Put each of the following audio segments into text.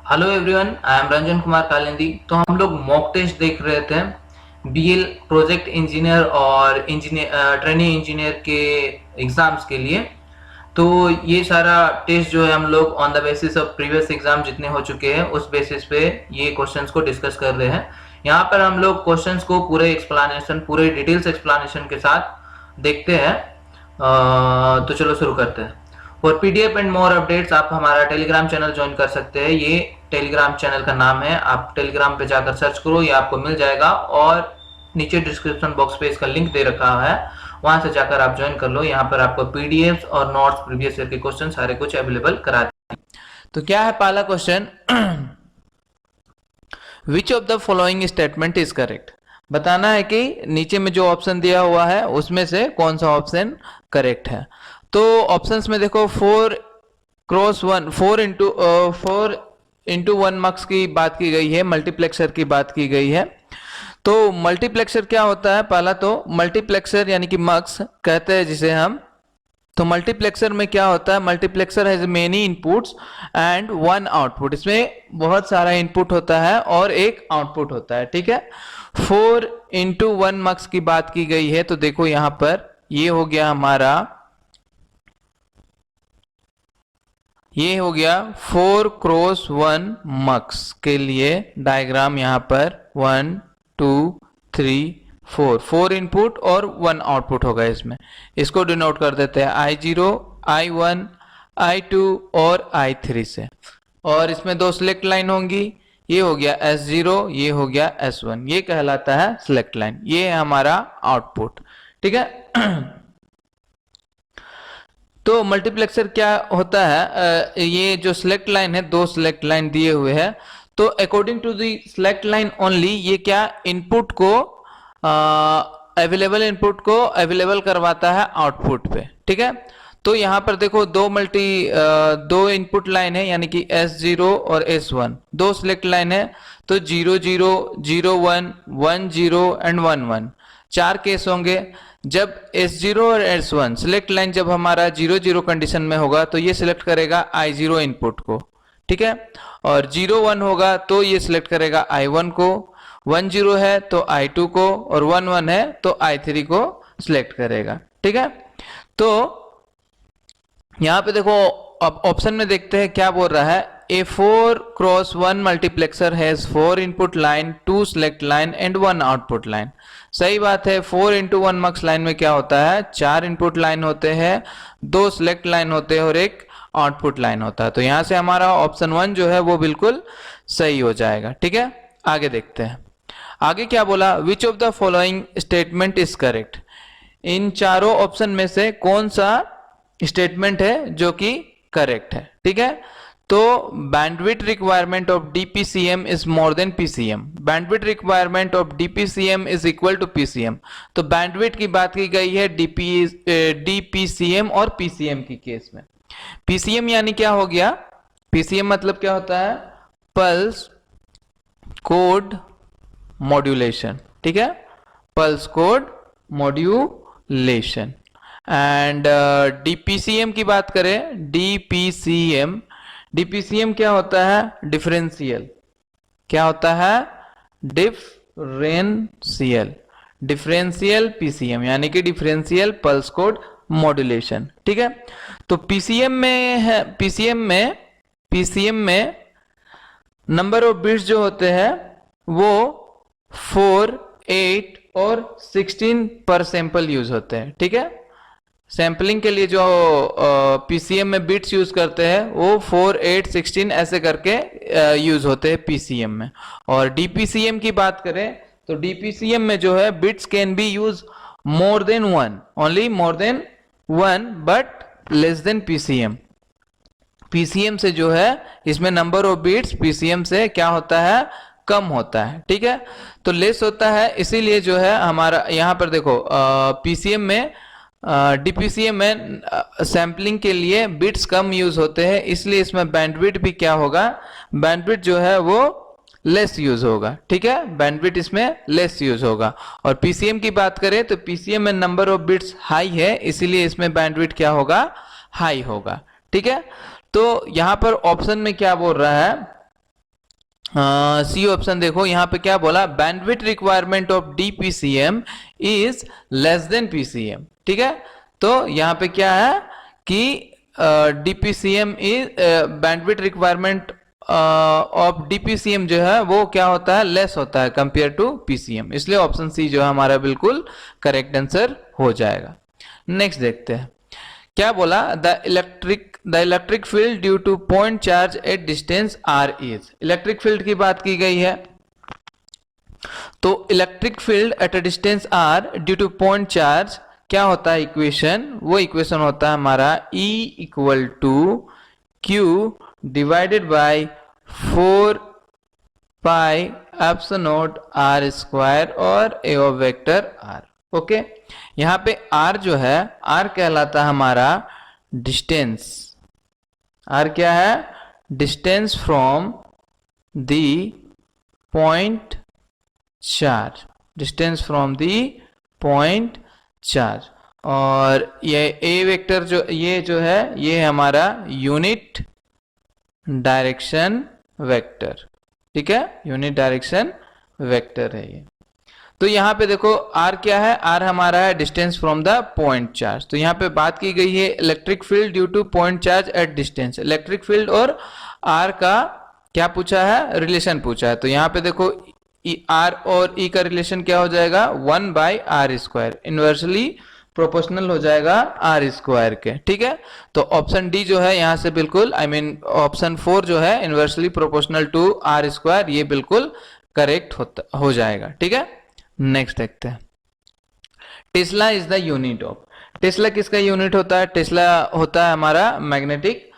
Hello everyone, I am Ranjan Kumar Kalindi. तो हम लोग मॉक टेस्ट देख रहे थे बीएल प्रोजेक्ट इंजीनियर और इंजीनियर ट्रेनिंग इंजीनियर के एग्जाम्स के लिए। तो ये सारा टेस्ट जो है हम लोग on the basis of previous exam जितने हो चुके हैं उस बेसिस पे ये क्वेश्चंस को डिस्कस कर रहे हैं। यहाँ पर हम लोग क्वेश्चंस को पूरे एक्सप्लेनेशन, पूरे डिटेल्स एक्सप्लेनेशन के साथ देखते हैं। तो चलो शुरू करते हैं। For PDF and more updates आप हमारा टेलीग्राम चैनल ज्वाइन कर सकते हैं। ये टेलीग्राम चैनल का नाम है, आप टेलीग्राम पे जाकर सर्च करो, ये आपको मिल जाएगा और नीचे डिस्क्रिप्शन बॉक्स पे इसका लिंक दे रखा है, वहां से जाकर आप ज्वाइन कर लो। यहाँ पर आपको पीडीएफ और नोट्स, प्रीवियस ईयर के क्वेश्चन सारे कुछ अवेलेबल करा दें। तो क्या है पहला question, which of the following statement is correct. बताना है कि नीचे में जो ऑप्शन दिया हुआ है उसमें से कौन सा ऑप्शन करेक्ट है। तो ऑप्शंस में देखो 4x1 4 इंटू 1 मार्क्स की बात की गई है, मल्टीप्लेक्सर की बात की गई है। तो मल्टीप्लेक्सर क्या होता है, पहला तो मल्टीप्लेक्सर यानी कि मक्स कहते हैं जिसे हम। तो मल्टीप्लेक्सर में क्या होता है, multiplexer has many inputs and one output. इसमें बहुत सारा इनपुट होता है और एक आउटपुट होता है, ठीक है। 4 इंटू 1 मार्क्स की बात की गई है, तो देखो यहां पर ये हो गया हमारा, ये हो गया 4x1 मार्क्स के लिए डायग्राम। यहां पर 1 2 3 4 इनपुट और 1 आउटपुट होगा इसमें। इसको डिनोट कर देते हैं I0, I1, I2 और I3 से। और इसमें दो सिलेक्ट लाइन होंगी, ये हो गया S0, ये हो गया S1। ये कहलाता है सिलेक्ट लाइन, ये है हमारा आउटपुट, ठीक है। तो मल्टीप्लेक्सर क्या होता है, ये जो सिलेक्ट लाइन है, दो सिलेक्ट लाइन दिए हुए हैं, तो according to the select line only ये क्या इनपुट को, अवेलेबल इनपुट को अवेलेबल करवाता है आउटपुट पे, ठीक है। तो यहाँ पर देखो दो इनपुट लाइन है यानी कि S0 और S1, दो सिलेक्ट लाइन है। तो 0 0 0 1 1 0 एंड 1 1 चार केस होंगे। जब S0 और S1 सिलेक्ट लाइन जब हमारा 0 0 कंडीशन में होगा तो ये सिलेक्ट करेगा I0 इनपुट को, ठीक है। और 0 1 होगा तो ये सिलेक्ट करेगा I1 को, 1 0 है तो I2 को, और 1 1 है तो I3 को सिलेक्ट करेगा, ठीक है। तो यहाँ पे देखो अब ऑप्शन में देखते हैं क्या बोल रहा है। A 4x1 multiplexer has 4 input line, 2 select line and 1 output line. सही बात है। 4 इंटू 1 मार्क्स लाइन में क्या होता है, 4 इनपुट लाइन होते हैं, 2 सिलेक्ट लाइन होते हैं और एक आउटपुट लाइन होता है। तो यहां से हमारा ऑप्शन 1 जो है वो बिल्कुल सही हो जाएगा, ठीक है। आगे देखते हैं, आगे क्या बोला, which of the following statement is correct. इन चारों ऑप्शन में से कौन सा स्टेटमेंट है जो कि करेक्ट है, ठीक है। तो bandwidth requirement of DPCM is more than PCM, bandwidth requirement of DPCM is equal to PCM. तो बैंडविड्थ की बात की गई है डीपीसीएम और पीसीएम की केस में। पीसीएम यानी क्या हो गया, पीसीएम मतलब क्या होता है, पल्स कोड मॉड्यूलेशन, ठीक है, पल्स कोड मॉड्यूलेशन। एंड डीपीसीएम की बात करें, डीपीसीएम क्या होता है, डिफरेंशियल। क्या होता है, डिफरेंशियल पीसीएम यानी कि डिफरेंशियल पल्स कोड मॉड्यूलेशन, ठीक है। तो पीसीएम में है, पीसीएम में नंबर ऑफ बिट्स जो होते हैं वो 4 8 और 16 पर सैंपल यूज होते हैं, ठीक है। सैम्पलिंग के लिए जो पीसीएम में बिट्स यूज करते हैं वो 4 8 16 ऐसे करके यूज होते हैं पीसीएम में। और डीपीसीएम की बात करें तो डीपीसीएम में जो है bits can be use more than one, only more than one but less than PCM. PCM से जो है इसमें नंबर ऑफ बिट्स पीसीएम से क्या होता है, कम होता है, ठीक है। तो लेस होता है, इसीलिए जो है हमारा यहाँ पर देखो पीसीएम में डीपीसीएम में सैम्पलिंग के लिए बिट्स कम यूज होते हैं, इसलिए इसमें बैंडविड्थ भी क्या होगा, बैंडविड्थ जो है वो लेस यूज होगा, ठीक है। बैंडविड्थ इसमें लेस यूज होगा। और पीसीएम की बात करें तो पीसीएम में नंबर ऑफ बिट्स हाई है, इसीलिए इसमें बैंडविड्थ क्या होगा, हाई होगा, ठीक है। तो यहां पर ऑप्शन में क्या बोल रहा है, सी ऑप्शन देखो, यहाँ पे क्या बोला, bandwidth requirement of DPCM is less than PCM। ठीक है, तो यहाँ पे क्या है कि DPCM is bandwidth requirement of DPCM जो है वो क्या होता है, लेस होता है कंपेयर टू PCM, इसलिए ऑप्शन सी जो है हमारा बिल्कुल करेक्ट आंसर हो जाएगा। नेक्स्ट देखते हैं क्या बोला, the electric field due two point charge at distance r is. Electric field की बात की गई है, तो electric field at a distance r due two point charge क्या होता है इक्वेशन, वो इक्वेशन होता है हमारा E equal to Q divided by 4 pi epsilon not r square और a of vector r। Okay, यहाँ पे r जो है, r कहलाता है हमारा डिस्टेंस। r क्या है, distance from the point charge, distance from the point charge. और ये a वेक्टर जो है ये हमारा यूनिट डायरेक्शन वेक्टर। ठीक है, यूनिट डायरेक्शन वेक्टर है ये। तो यहाँ पे देखो r क्या है, r हमारा है distance from the point charge. तो यहाँ पे बात की गई है electric field due two point charge at distance. Electric field और r का क्या पूछा है, रिलेशन पूछा है। तो यहाँ पे देखो r और E का रिलेशन क्या हो जाएगा, 1 by R square, inversely proportional हो जाएगा r स्क्वायर के। ठीक है, तो ऑप्शन डी जो है यहाँ से बिल्कुल ऑप्शन 4 जो है inversely proportional to r square, ये बिल्कुल करेक्ट हो जाएगा। ठीक है, नेक्स्ट देखते हैं, Tesla is the unit of. Tesla किसका यूनिट होता है, टेस्ला होता है हमारा मैग्नेटिक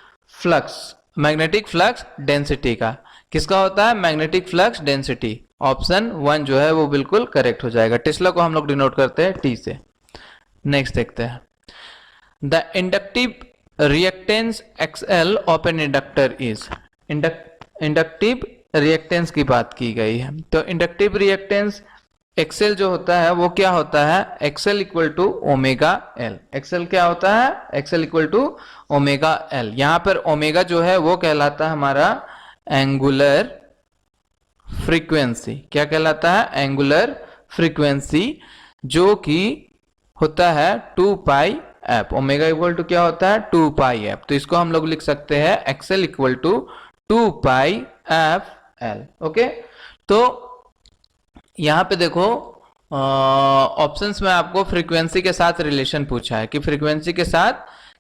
फ्लक्स डेंसिटी का। किसका होता है, मैग्नेटिक फ्लक्स डेंसिटी। ऑप्शन 1 जो है वो बिल्कुल करेक्ट हो जाएगा। टेस्ला को हम लोग डिनोट करते हैं T से। नेक्स्ट देखते हैं, the inductive reactance XL of an inductor is. Inductive reactance की बात की गई है, तो इंडक्टिव रिएक्टेंस XL जो होता है वो क्या होता है, XL equal to omega L। XL क्या होता है, XL equal to omega L। यहाँ पर ओमेगा जो है वो कहलाता है हमारा एंगुलर फ्रीक्वेंसी। क्या कहलाता है, एंगुलर फ्रीक्वेंसी, जो कि होता है 2 pi F. Omega equal to क्या होता है, 2 पाई एफ। तो इसको हम लोग लिख सकते हैं XL equal to 2 pi F L. Okay, तो यहाँ पे देखो ऑप्शंस में आपको फ्रीक्वेंसी के साथ रिलेशन पूछा है कि फ्रीक्वेंसी के साथ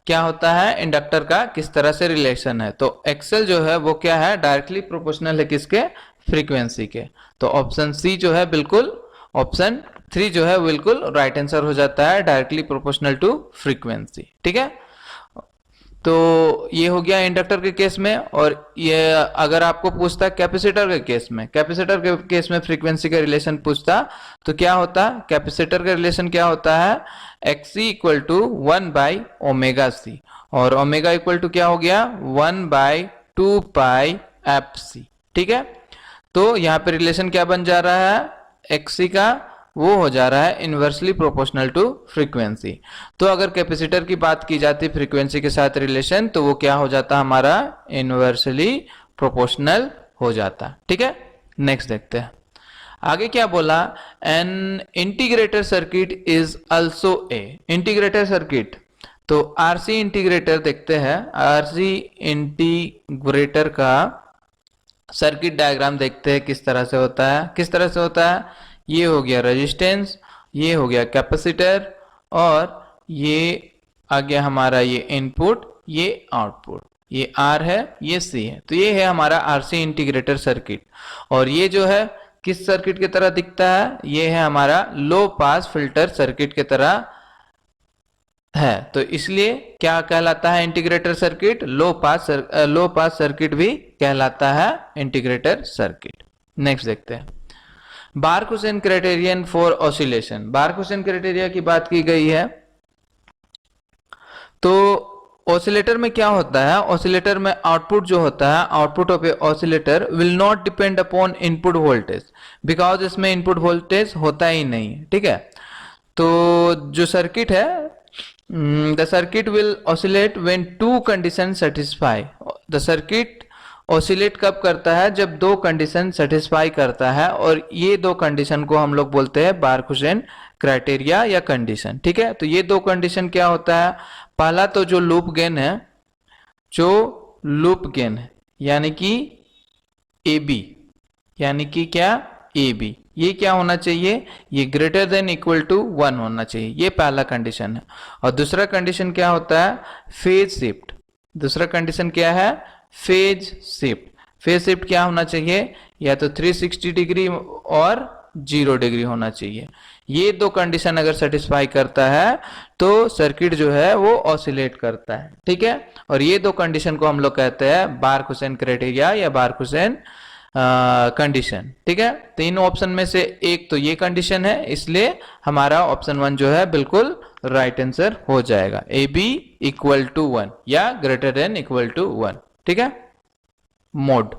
क्या होता है, इंडक्टर का किस तरह से रिलेशन है। तो XL जो है वो क्या है, डायरेक्टली प्रोपोर्शनल है किसके, फ्रीक्वेंसी के। तो ऑप्शन सी जो है बिल्कुल, ऑप्शन 3 जो है बिल्कुल राइट आंसर हो जाता है, डायरेक्टली प्रोपोर्शनल टू फ्रीक्वेंसी। ठीक है, तो ये हो गया इंडक्टर के केस में। और ये अगर आपको पूछता कैपेसिटर के केस में, कैपेसिटर के केस में फ्रीक्वेंसी का रिलेशन पूछता तो क्या होता, कैपेसिटर का रिलेशन क्या होता है, XC equal to 1 by omega C, और ओमेगा इक्वल टू क्या हो गया, 1 बाई 2 पाई एफ सी। ठीक है, तो यहाँ पे रिलेशन क्या बन जा रहा है, XC का वो हो जा रहा है इनवर्सली प्रोपोर्शनल टू फ्रीक्वेंसी। तो अगर कैपेसिटर की बात की जाती फ्रीक्वेंसी के साथ रिलेशन, तो वो क्या हो जाता हमारा, इनवर्सली प्रोपोर्शनल हो जाता। ठीक है, नेक्स्ट देखते हैं आगे क्या बोला, an integrator circuit is also a. Integrator circuit, तो आरसी इंटीग्रेटर देखते हैं। आरसी इंटीग्रेटर का सर्किट डायग्राम देखते हैं किस तरह से होता है। किस तरह से होता है, ये हो गया रेजिस्टेंस, ये हो गया कैपेसिटर, और ये आ गया हमारा ये इनपुट, ये आउटपुट, ये R है, ये C है। तो ये है हमारा आरसी इंटीग्रेटर सर्किट। और ये जो है किस सर्किट की तरह दिखता है, ये है हमारा लो पास फिल्टर सर्किट की तरह है। तो इसलिए क्या कहलाता है इंटीग्रेटर सर्किट, लो पास सर्किट भी कहलाता है इंटीग्रेटर सर्किट। नेक्स्ट देखते हैं, बारकुसेन क्राइटेरियन फॉर ऑसिलेशन। बारकुसेन क्राइटेरिया की बात की गई है। तो ऑसिलेटर में क्या होता है, ऑसिलेटर में आउटपुट जो होता है, output of A oscillator will not depend upon input voltage, because इसमें इनपुट वोल्टेज होता ही नहीं है। ठीक है, तो जो सर्किट है, the circuit will oscillate when two condition satisfy. The circuit oscillate कब करता है? जब दो कंडीशन सेटिस्फाई करता है, और ये दो कंडीशन को हम लोग बोलते हैं बारखुसेन क्राइटेरिया या कंडीशन। ठीक है, तो ये दो कंडीशन क्या होता है? पहला तो जो लूप गेन है, जो लूप गेन है यानी कि ए बी, यानी कि क्या? ए बी, ये क्या होना चाहिए? ये ग्रेटर देन इक्वल टू 1 होना चाहिए, ये पहला कंडीशन है। और दूसरा कंडीशन क्या होता है? Phase shift. दूसरा कंडीशन क्या है? Phase shift. फेज शिफ्ट क्या होना चाहिए? या तो 360 डिग्री और 0 डिग्री होना चाहिए। ये दो कंडीशन अगर सेटिस्फाई करता है तो सर्किट जो है वो ऑसिलेट करता है। ठीक है, और ये दो कंडीशन को हम लोग कहते हैं बारखुसेन क्राइटेरिया या बारखुसेन कंडीशन। ठीक है, तीन ऑप्शन में से एक तो ये कंडीशन है, इसलिए हमारा ऑप्शन 1 जो है बिल्कुल राइट आंसर हो जाएगा, ए बी इक्वल टू 1 या ग्रेटर देन इक्वल टू 1। ठीक है, मोड,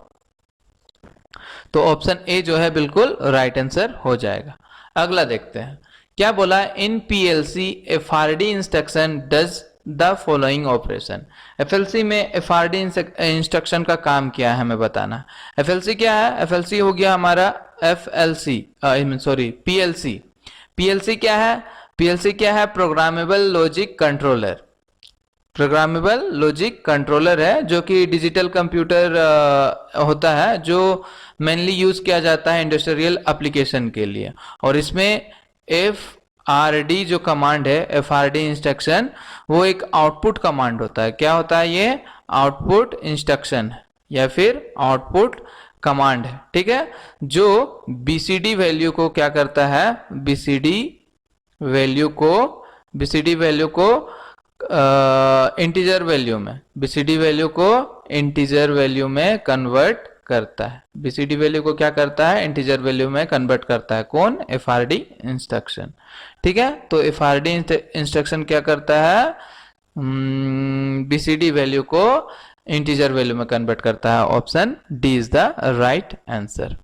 तो ऑप्शन ए जो है बिल्कुल राइट आंसर हो जाएगा। अगला देखते हैं क्या बोला, in PLC FRD instruction does the following operation. FLC में एफआरडी इंस्ट्रक्शन का काम क्या है हमें बताना। एफएलसी क्या है? एफएलसी हो गया हमारा एफएलसी सॉरी पीएलसी। पीएलसी क्या है? पीएलसी क्या है? Programmable logic controller. Programmable logic controller है जो कि डिजिटल कंप्यूटर होता है, जो मेनली यूज किया जाता है इंडस्ट्रियल एप्लीकेशन के लिए। और इसमें एफ आर डी जो कमांड है, एफ आर डी इंस्ट्रक्शन, वो एक आउटपुट कमांड होता है। क्या होता है? ये आउटपुट इंस्ट्रक्शन है या फिर आउटपुट कमांड है। ठीक है, जो बीसीडी वैल्यू को क्या करता है? बीसीडी वैल्यू को इंटीजर वैल्यू में, बीसीडी वैल्यू को इंटीजर वैल्यू में कन्वर्ट करता है। बीसीडी वैल्यू को क्या करता है? इंटीजर वैल्यू में कन्वर्ट करता है। कौन? FRD instruction. ठीक है, तो एफआरडी इंस्ट्रक्शन क्या करता है? बीसीडी वैल्यू को इंटीजर वैल्यू में कन्वर्ट करता है। Option D is the right answer.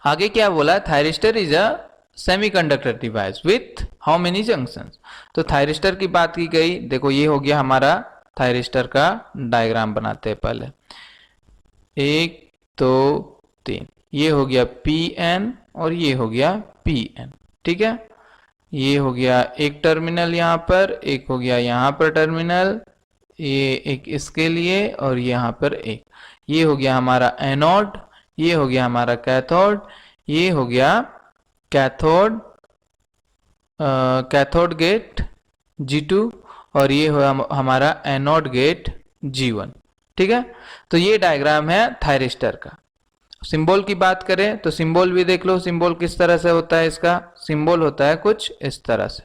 आगे क्या बोला? Thyristor is a semiconductor device with how many junctions. तो थायरिस्टर की बात की गई। देखो ये हो गया हमारा थायरिस्टर का डायग्राम बनाते हैं पहले। 1 2 3, ये हो गया Pn और ये हो गया Pn। ठीक है, ये हो गया एक टर्मिनल यहाँ पर, एक हो गया यहाँ पर टर्मिनल, ये एक इसके लिए और यहाँ पर एक। ये हो गया हमारा एनोड, ये हो गया हमारा कैथोड, ये हो गया कैथोड गेट G2 और ये हो हमारा एनोड गेट G1। ठीक है, तो ये डायग्राम है थायरिस्टर का। सिंबल की बात करें तो सिंबल भी देख लो, सिंबल किस तरह से होता है। इसका सिंबल होता है कुछ इस तरह से।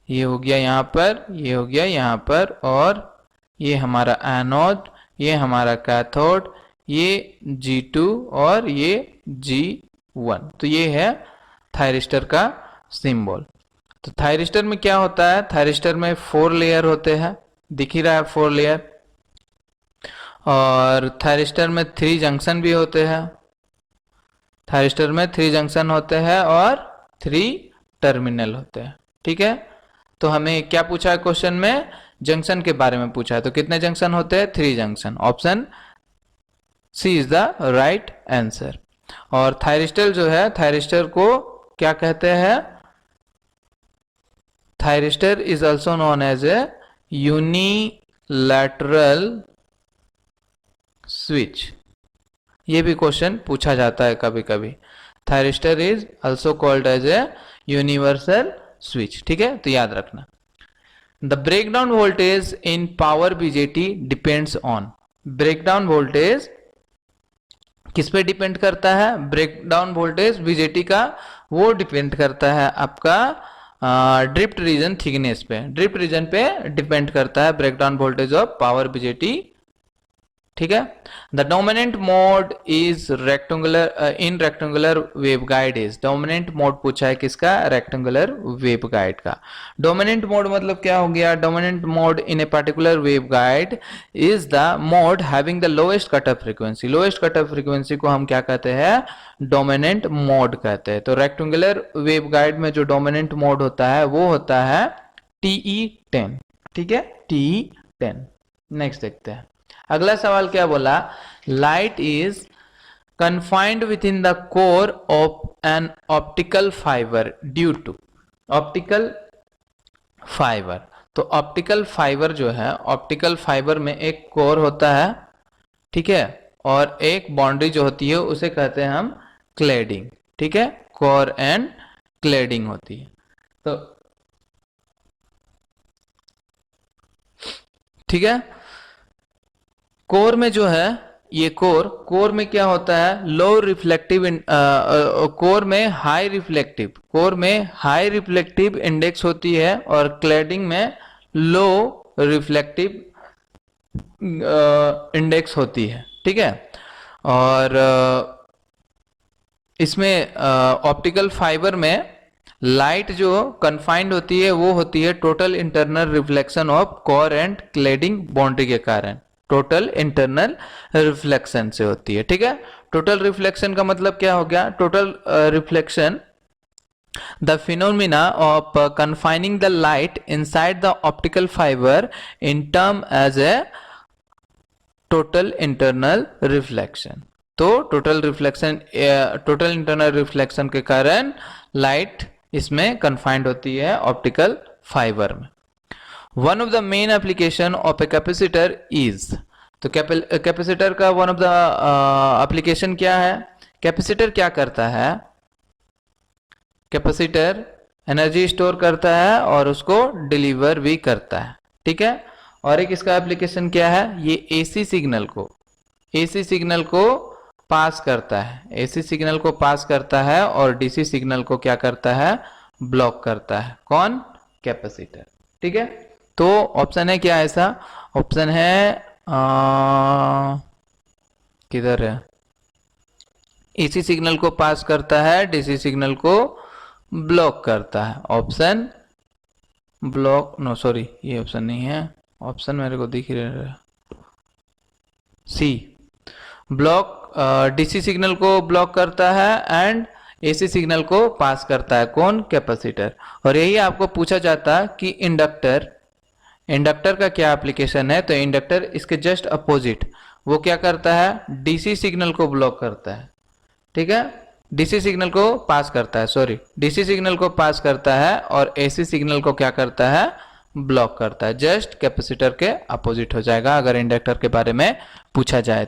ये हो गया यहाँ पर, ये हो गया यहाँ पर, और ये हमारा एनोड, ये हमारा कैथोड, ये G2 और ये G1। तो ये है थायरिस्टर का सिंबल। तो थायरिस्टर में क्या होता है? थायरिस्टर में 4 लेयर होते हैं, दिख ही रहा है 4 लेयर। और थायरिस्टर में 3 जंक्शन भी होते हैं। थायरिस्टर में 3 जंक्शन होते हैं और 3 टर्मिनल होते हैं। ठीक है, तो हमें क्या पूछा है क्वेश्चन में? जंक्शन के बारे में पूछा है। तो कितने जंक्शन होते हैं? 3 junction. Option C is the right answer. और थायरिस्टर जो है, थायरिस्टर को क्या कहते हैं? Thyristor is also known as a unilateral switch. ये भी क्वेश्चन पूछा जाता है कभी कभी। Thyristor is also called as a universal switch. ठीक है, तो याद रखना। The breakdown voltage in power BJT depends on. Breakdown voltage किस पे डिपेंड करता है? ब्रेकडाउन वोल्टेज बीजेटी का वो डिपेंड करता है आपका ड्रिफ्ट रीजन थिकनेस पे। ड्रिफ्ट रीजन पे डिपेंड करता है breakdown voltage of power BJT. ठीक है, the dominant mode is rectangular in rectangular waveguide is. Dominant mode पूछा है किसका? रेक्टेंगुलर वेवगाइड का। डोमिनेंट मोड मतलब क्या हो गया? Dominant mode in a particular waveguide is the mode having the lowest cut off frequency. Lowest cut off frequency को हम क्या कहते हैं? डोमिनेंट मोड कहते हैं। तो रेक्टेंगुलर वेवगाइड में जो डोमिनेंट मोड होता है वो होता है TE10। ठीक है, TE10। नेक्स्ट देखते हैं। अगला सवाल क्या बोला light is confined within the core of an optical fiber due to optical fiber। तो ऑप्टिकल फाइबर जो है, ऑप्टिकल फाइबर में एक कोर होता है, ठीक है, और एक बाउंड्री जो होती है उसे कहते हैं हम क्लेडिंग, ठीक है, कोर एंड क्लेडिंग होती है। तो ठीक है, कोर में जो है ये कोर में क्या होता है, लो रिफ्लेक्टिव, कोर में हाई रिफ्लेक्टिव इंडेक्स होती है और क्लैडिंग में लो रिफ्लेक्टिव इंडेक्स होती है, ठीक है। और इसमें ऑप्टिकल फाइबर में लाइट जो कन्फाइंड होती है वो होती है total internal reflection of core and cladding boundary के कारण, टोटल इंटरनल रिफ्लेक्शन से होती है, ठीक है। टोटल रिफ्लेक्शन का मतलब क्या हो गया, total reflection the phenomena of confining the light inside the optical fiber in term as a total internal reflection। तो टोटल इंटरनल रिफ्लेक्शन के कारण लाइट इसमें कन्फाइंड होती है ऑप्टिकल फाइबर में। One of the main application of a capacitor is, तो capacitor का one of the application क्या है, कैपेसिटर क्या करता है, कैपेसिटर एनर्जी स्टोर करता है और उसको डिलीवर भी करता है, ठीक है। और एक इसका एप्लीकेशन क्या है, ये एसी सिग्नल को पास करता है, एसी सिग्नल को पास करता है और डीसी सिग्नल को क्या करता है, ब्लॉक करता है, कौन, कैपेसिटर, ठीक है। तो ऑप्शन है क्या, ऐसा ऑप्शन है किधर है, एसी सिग्नल को पास करता है, डीसी सिग्नल को ब्लॉक करता है, ऑप्शन ब्लॉक, नो सॉरी ये ऑप्शन नहीं है, ऑप्शन मेरे को दिख रहा है सी, ब्लॉक, डीसी सिग्नल को ब्लॉक करता है एंड एसी सिग्नल को पास करता है, कौन, कैपेसिटर। और यही आपको पूछा जाता कि इंडक्टर का क्या एप्लीकेशन है, तो इंडक्टर इसके जस्ट अपोजिट, वो क्या करता है, डीसी सिग्नल को ब्लॉक करता है, ठीक है, डीसी सिग्नल को पास करता है, सॉरी डीसी सिग्नल को पास करता है और एसी सिग्नल को क्या करता है, ब्लॉक करता है, जस्ट कैपेसिटर के अपोजिट हो जाएगा अगर इंडक्टर के बारे में पूछा जाए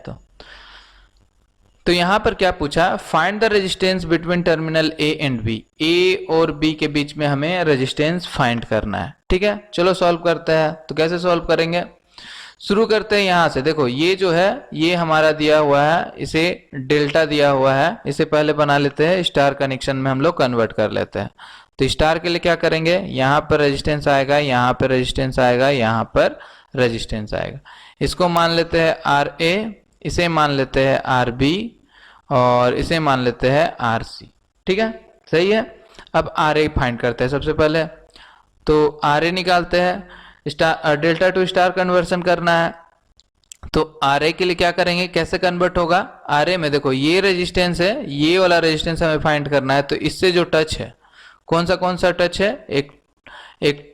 तो यहां पर क्या पूछा, find the resistance between terminal A and B, A और बी के बीच में हमें रेजिस्टेंस फाइंड करना है, ठीक है। चलो सॉल्व करते हैं, तो कैसे सॉल्व करेंगे, शुरू करते हैं यहां से। देखो ये जो है ये हमारा दिया हुआ है, इसे डेल्टा दिया हुआ है, इसे पहले बना लेते हैं, स्टार कनेक्शन में हम लोग कन्वर्ट कर लेते हैं। तो स्टार के लिए क्या करेंगे, यहाँ पर रेजिस्टेंस आएगा, यहाँ पर रेजिस्टेंस आएगा, यहाँ पर रेजिस्टेंस आएगा, इसको मान लेते हैं आर ए, इसे मान लेते हैं आर बी और इसे मान लेते हैं आर सी, ठीक है, सही है। अब आर ए फाइंड करते हैं सबसे पहले, तो आर ए निकालते हैं, star delta two star conversion करना है, तो आर ए के लिए क्या करेंगे, कैसे कन्वर्ट होगा, आर ए में देखो ये रेजिस्टेंस है, ये वाला रेजिस्टेंस हमें फाइंड करना है, तो इससे जो टच है, कौन सा टच है, एक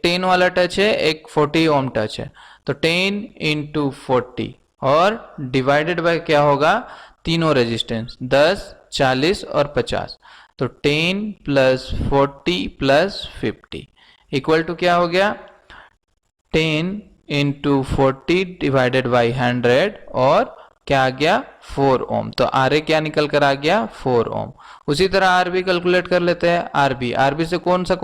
10 वाला टच है, एक 40 ओम टच है, तो 10 इंटू 40 और डिवाइडेड बाय क्या होगा, तीनों रेजिस्टेंस 10, 40 और 50, तो 10 प्लस 40 प्लस 50 इक्वल टू क्या हो गया, 10 इंटू 40 डिवाइडेड बाई 100 और क्या आ गया, 4 ओम। तो आर ए क्या निकल कर आ गया, 4 ओम। उसी तरह आर बी कैलकुलेट कर लेते हैं, आर बी से कौन सा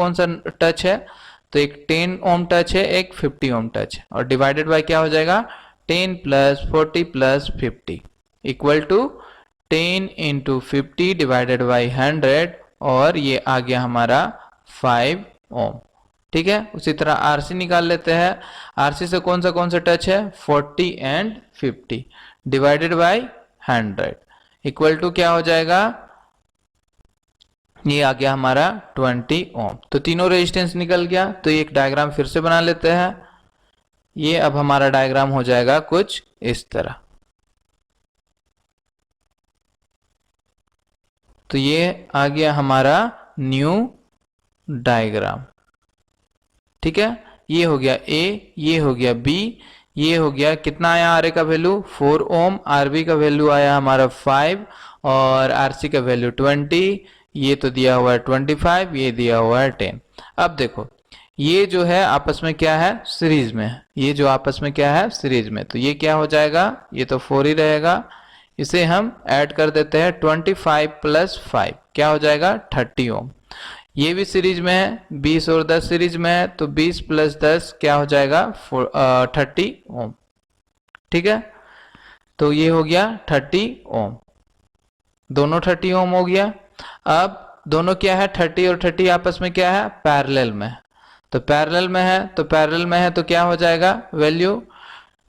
टच है, तो एक 10 ओम टच है, एक 50 ओम टच है, और डिवाइडेड बाय क्या हो जाएगा, 10 plus 40 plus 50 equal to 10 into 50 divided by 100 और ये आ गया हमारा 5 ओम, ठीक है। उसी तरह आरसी निकाल लेते हैं, आरसी से कौन सा टच है, 40 and 50 divided by 100 equal to क्या हो जाएगा, ये आ गया हमारा 20 ओम। तो तीनों रेजिस्टेंस निकल गया। तो एक डायग्राम फिर से बना लेते हैं, ये अब हमारा डायग्राम हो जाएगा कुछ इस तरह। तो ये आ गया हमारा न्यू डायग्राम, ठीक है। ये हो गया ए, ये हो गया बी, ये हो गया, कितना आया आर ए का वैल्यू 4 ओम, आर बी का वैल्यू आया हमारा 5 और आर सी का वैल्यू 20। ये तो दिया हुआ है 25, ये दिया हुआ है 10। अब देखो ये जो है आपस में क्या है, सीरीज में है। ये जो आपस में क्या है, सीरीज में, तो ये क्या हो जाएगा, ये तो 4 ही रहेगा। इसे हम ऐड कर देते हैं, 25 प्लस 5 क्या हो जाएगा 30 ओम। ये भी सीरीज में है, 20 और 10 सीरीज में है, तो 20 प्लस 10 क्या हो जाएगा 30 ओम। ठीक है, तो ये हो गया 30 ओम, दोनों 30 ओम हो गया। अब दोनों क्या है, 30 और 30 आपस में क्या है, पैरेलल में है। तो पैरेलल में है, तो पैरेलल में है तो क्या हो जाएगा वैल्यू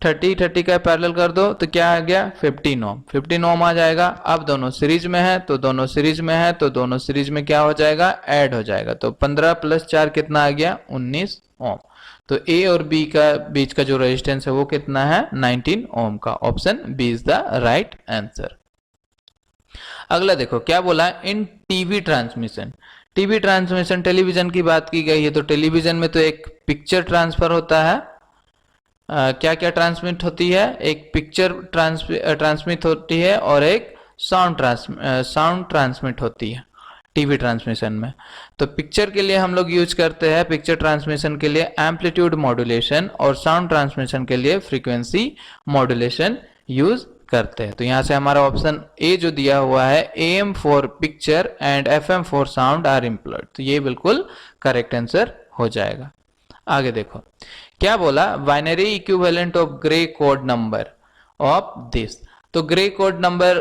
30 का पैरेलल कर दो तो क्या आ गया 15 ओम, 15 ओम आ जाएगा। अब दोनों सीरीज में है तो दोनों सीरीज में है तो दोनों सीरीज में क्या हो जाएगा, ऐड हो जाएगा। तो 15 प्लस 4 कितना आ गया 19 ओम। तो ए और बी का बीच का जो रेजिस्टेंस है वो कितना है 19 ओम का। Option B is the right answer. अगला देखो क्या बोला है, in TV transmission. TV transmission television की बात की गई है, तो टेलीविजन में तो एक पिक्चर ट्रांसफर होता है। क्या क्या ट्रांसमिट होती है, एक पिक्चर ट्रांसमिट होती है और एक साउंड ट्रांसमिट होती है टीवी ट्रांसमिशन में। तो पिक्चर के लिए हम लोग यूज करते हैं, पिक्चर ट्रांसमिशन के लिए एम्पलीट्यूड मॉड्यूलेशन और साउंड ट्रांसमिशन के लिए फ्रीक्वेंसी मॉड्यूलेशन यूज करते हैं। तो यहां से हमारा ऑप्शन ए जो दिया हुआ है, AM for picture and FM for sound are employed, तो ये बिल्कुल करेक्ट आंसर हो जाएगा। आगे देखो क्या बोला, binary equivalent of grey code number of this. तो ग्रे कोड नंबर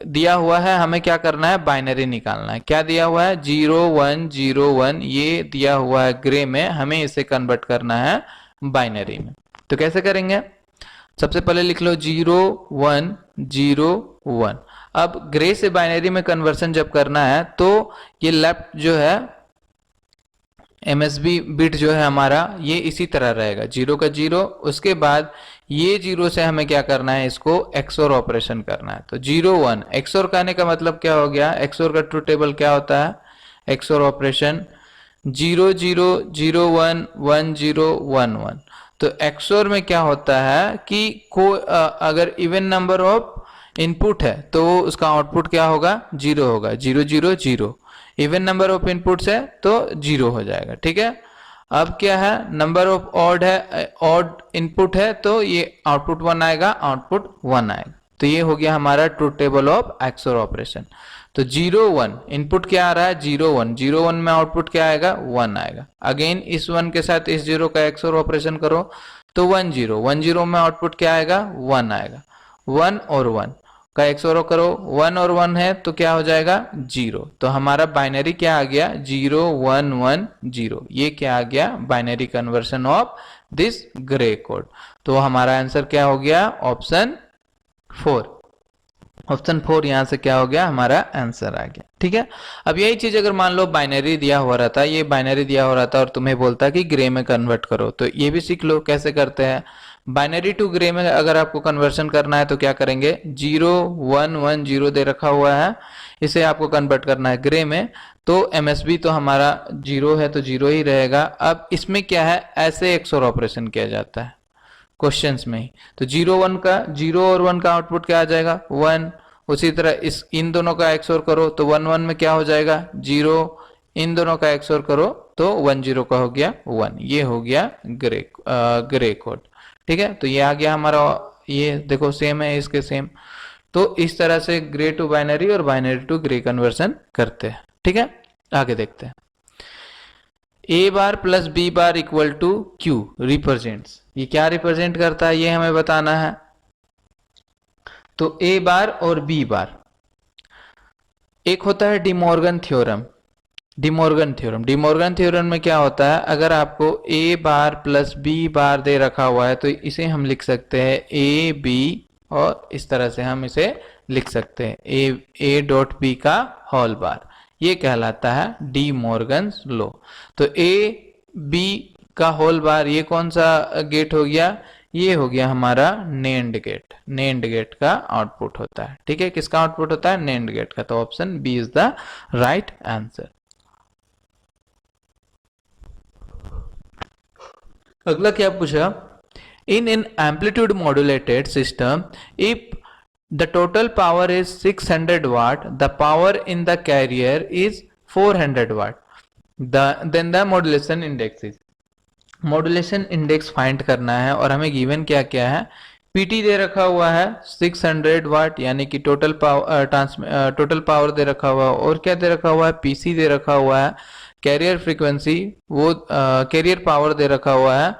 दिया हुआ है, हमें क्या करना है, बाइनरी निकालना है। क्या दिया हुआ है 0101, ये दिया हुआ है ग्रे में, हमें इसे कन्वर्ट करना है बाइनरी में। तो कैसे करेंगे, सबसे पहले लिख लो 0101। अब ग्रे से बाइनरी में कन्वर्सन जब करना है तो ये लेफ्ट जो है MSB बिट जो है हमारा ये इसी तरह रहेगा, 0 का 0, उसके बाद ये 0 से हमें क्या करना है, इसको XOR ऑपरेशन करना है। तो 01 XOR करने का मतलब क्या हो गया, XOR का ट्रू टेबल क्या होता है, XOR ऑपरेशन 00011011। तो XOR में क्या होता है कि अगर इवन नंबर ऑफ इनपुट है तो उसका आउटपुट क्या होगा 0 होगा, 000। इवन नंबर ऑफ इनपुट्स है तो 0 हो जाएगा। ठीक है, अब क्या है, नंबर ऑफ ऑड है, ऑड इनपुट है तो ये आउटपुट 1 आएगा, आउटपुट 1 आएगा। तो ये हो गया हमारा truth table of XOR operation. तो 01 इनपुट क्या आ रहा है 01, 01 में आउटपुट क्या आएगा 1 आएगा। अगेन इस 1 के साथ इस 0 का XOR ऑपरेशन करो तो 10 में आउटपुट क्या आएगा 1 आएगा। 1 और 1 का XOR करो, 1 और 1 है तो क्या हो जाएगा 0। तो हमारा बाइनरी क्या आ गया 0110, ये क्या आ गया binary conversion of this grey code. तो हमारा आंसर क्या हो गया ऑप्शन 4। ऑप्शन 4 यहां से क्या हो गया हमारा आंसर आ गया। ठीक है, अब यही चीज अगर मान लो बाइनरी दिया हुआ रहता, ये बाइनरी दिया हो रहा था और तुम्हें बोलता कि ग्रे में कन्वर्ट करो, तो ये भी सीख लो कैसे करते हैं। बाइनरी टू ग्रे में अगर आपको कन्वर्शन करना है तो क्या करेंगे, 0110 दे रखा हुआ है, इसे आपको कन्वर्ट करना है ग्रे में। तो MSB तो हमारा 0 है तो 0 ही रहेगा। अब इसमें क्या है, ऐसे XOR ऑपरेशन किया जाता है क्वेश्चंस में ही। तो 0 और 1 का आउटपुट क्या आ जाएगा 1। उसी तरह इस इन दोनों का XOR करो तो 1 में क्या हो जाएगा 0, इन दोनों का XOR करो तो 10 का हो गया 1। ये हो गया ग्रे कोड। ठीक है, तो ये आ गया हमारा, ये देखो सेम है इसके सेम। तो इस तरह से ग्रे टू बाइनरी और बाइनरी टू ग्रे कन्वर्सन करते हैं। ठीक है, आगे देखते हैं। A bar plus B bar equal to Q represents, ये क्या रिप्रेजेंट करता है ये हमें बताना है। तो A बार और B बार, एक होता है डिमॉर्गन थ्योरम। डिमॉर्गन थ्योरम में क्या होता है, अगर आपको A बार प्लस B बार दे रखा हुआ है तो इसे हम लिख सकते हैं A B, और इस तरह से हम इसे लिख सकते हैं A डॉट B का होल बार, ये कहलाता है डी मॉर्गन्स लॉ। तो A B का होल बार, ये कौन सा गेट हो गया, ये हो गया हमारा नेंड गेट। नेंड गेट का आउटपुट होता है। ठीक है, किसका आउटपुट होता है नेंड गेट का। तो option B is the right answer. अगला क्या पूछा, In an amplitude modulated system, if the total power is 600 watt, the power in the carrier is 400 watt. Then the modulation index is, modulation index find करना है और हमें given क्या क्या है, पीटी दे रखा हुआ है 600 वाट यानी कि टोटल पावर दे रखा हुआ है, और क्या दे रखा हुआ है, पीसी दे रखा हुआ है, कैरियर फ्रीक्वेंसी वो कैरियर पावर दे रखा हुआ है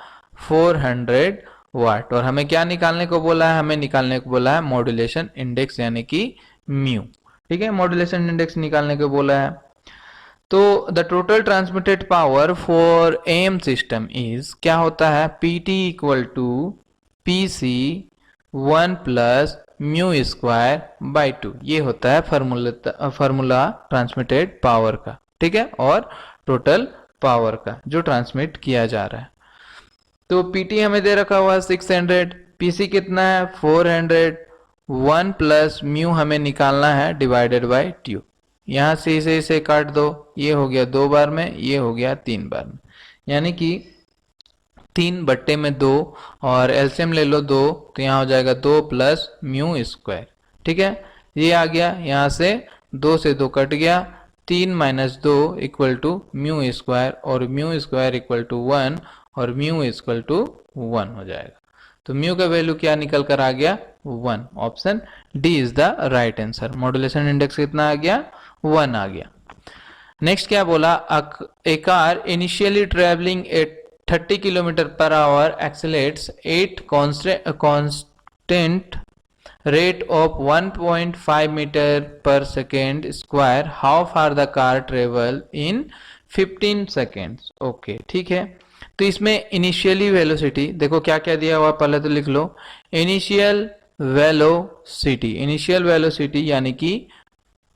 400 वाट, और हमें क्या निकालने को बोला है, हमें निकालने को बोला है मॉड्यूलेशन इंडेक्स यानी कि म्यू। ठीक है, मॉड्यूलेशन इंडेक्स निकालने को बोला है। तो the total transmitted power for M system is, क्या होता है, PT equal to PC 1 plus mu square by 2, ये होता है फार्मूला ट्रांसमिटेड पावर का। ठीक है, और टोटल पावर का जो ट्रांसमिट किया जा रहा है। तो पीटी हमें दे रखा हुआ है 600, पीसी कितना है 400, 1 प्लस म्यू हमें निकालना है डिवाइडेड बाई 2। यहाँ से इसे काट दो, ये हो गया 2 बार में, ये हो गया 3 बार में, यानी कि 3/2, और एलसीएम ले लो 2, तो यहाँ हो जाएगा 2 प्लस म्यू स्क्वायर। ठीक है, ये आ गया, यहाँ से 2 से 2 कट गया, 3 minus 2 equal to mu square, और म्यू स्क्वायर इक्वल टू 1, और म्यू इक्वल टू 1 हो जाएगा। तो म्यू का वैल्यू क्या निकल कर आ गया, 1। Option D is the right answer. Modulation index कितना आ गया, 1 आ गया। नेक्स्ट क्या बोला, a car initially traveling at 30 kilometre per hour accelerates at constant rate of 1.5 metre per second square, how far the car travel in 15 seconds. Okay, ठीक है, तो इसमें initially velocity देखो क्या क्या दिया हुआ, पहले तो लिख लो इनिशियल वेलोसिटी यानी कि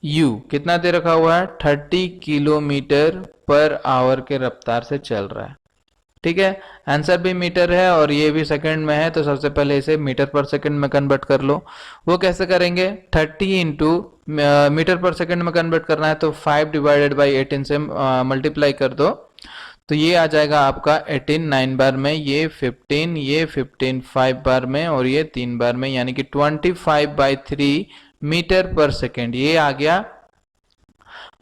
u कितना दे रखा हुआ है, 30 किलोमीटर पर आवर के रफ्तार से चल रहा है। ठीक है, आंसर भी मीटर है और ये भी सेकंड में है, तो सबसे पहले इसे मीटर पर सेकंड में कन्वर्ट कर लो। वो कैसे करेंगे, 30 इंटू मीटर पर सेकंड में कन्वर्ट करना है तो 5 डिवाइडेड बाई 18 से मल्टीप्लाई कर दो, तो ये आ जाएगा आपका 18 9 बार में, ये 15, ये 15 5 बार में, और ये 3 बार में, यानी कि 25/3 मीटर पर सेकेंड, ये आ गया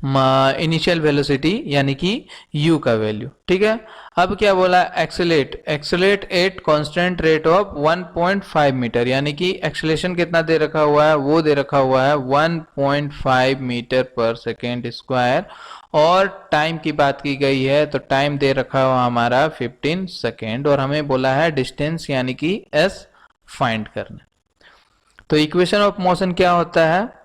इनिशियल वेलोसिटी यानी कि u का वैल्यू। ठीक है, अब क्या बोला, accelerate at constant rate of 1.5 metre, यानी कि एक्सेलेरेशन कितना दे रखा हुआ है, वो दे रखा हुआ है 1.5 मीटर पर सेकेंड स्क्वायर, और टाइम की बात की गई है तो टाइम दे रखा हुआ हमारा 15 सेकेंड, और हमें बोला है डिस्टेंस यानी कि s फाइंड करना। तो इक्वेशन ऑफ मोशन क्या होता है,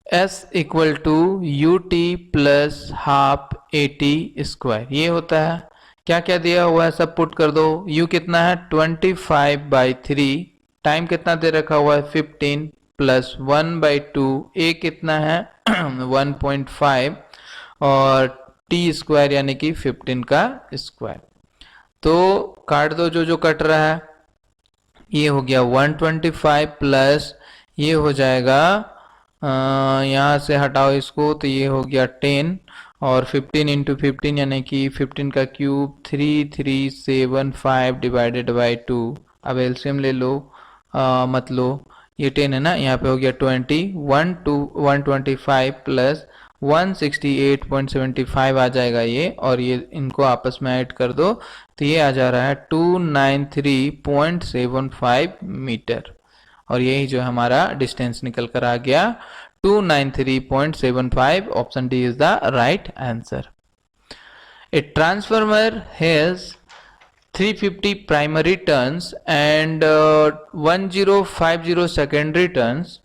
s equal to U T plus half AT square, ये होता है। क्या क्या दिया हुआ है सब पुट कर दो, u कितना है 25/3, टाइम कितना दे रखा हुआ है 15, प्लस 1/2, a कितना है 1.5, और t स्क्वायर यानी कि 15 का स्क्वायर। तो काट दो जो कट रहा है, ये हो गया 125 प्लस ये हो जाएगा यहाँ से हटाओ इसको, तो ये हो गया 10, और 15 इंटू 15 यानी कि 15 का क्यूब 3375 डिवाइडेड बाई 2। अब एलसीएम ले लो, मत लो, ये 10 है ना, यहाँ पे हो गया 20, 125 प्लस 168.75 आ जाएगा ये, और ये इनको आपस में ऐड कर दो तो ये आ जा रहा है 293.75 मीटर, और यही जो हमारा डिस्टेंस निकल कर आ गया 293.75। Option D is the right answer. A transformer has 350 primary turns and 1050 secondary turns.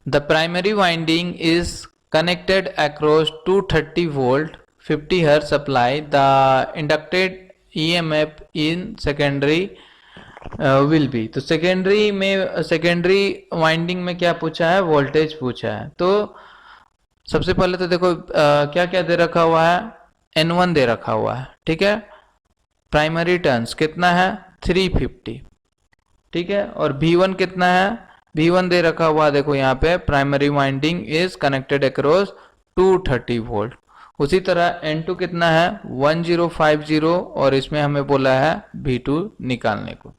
The primary winding is connected across 230 volt 50 hertz supply. The inducted EMF in secondary will be, तो secondary winding में क्या पूछा है, voltage पूछा है। तो सबसे पहले तो देखो क्या क्या दे रखा हुआ है, N1 दे रखा हुआ है। ठीक है, प्राइमरी टर्न्स कितना है 350, ठीक है, और V1 कितना है, V1 दे रखा हुआ देखो यहाँ पे, primary winding is connected across 230 volt, उसी तरह N2 कितना है 1050 और इसमें हमें बोला है V2 निकालने को।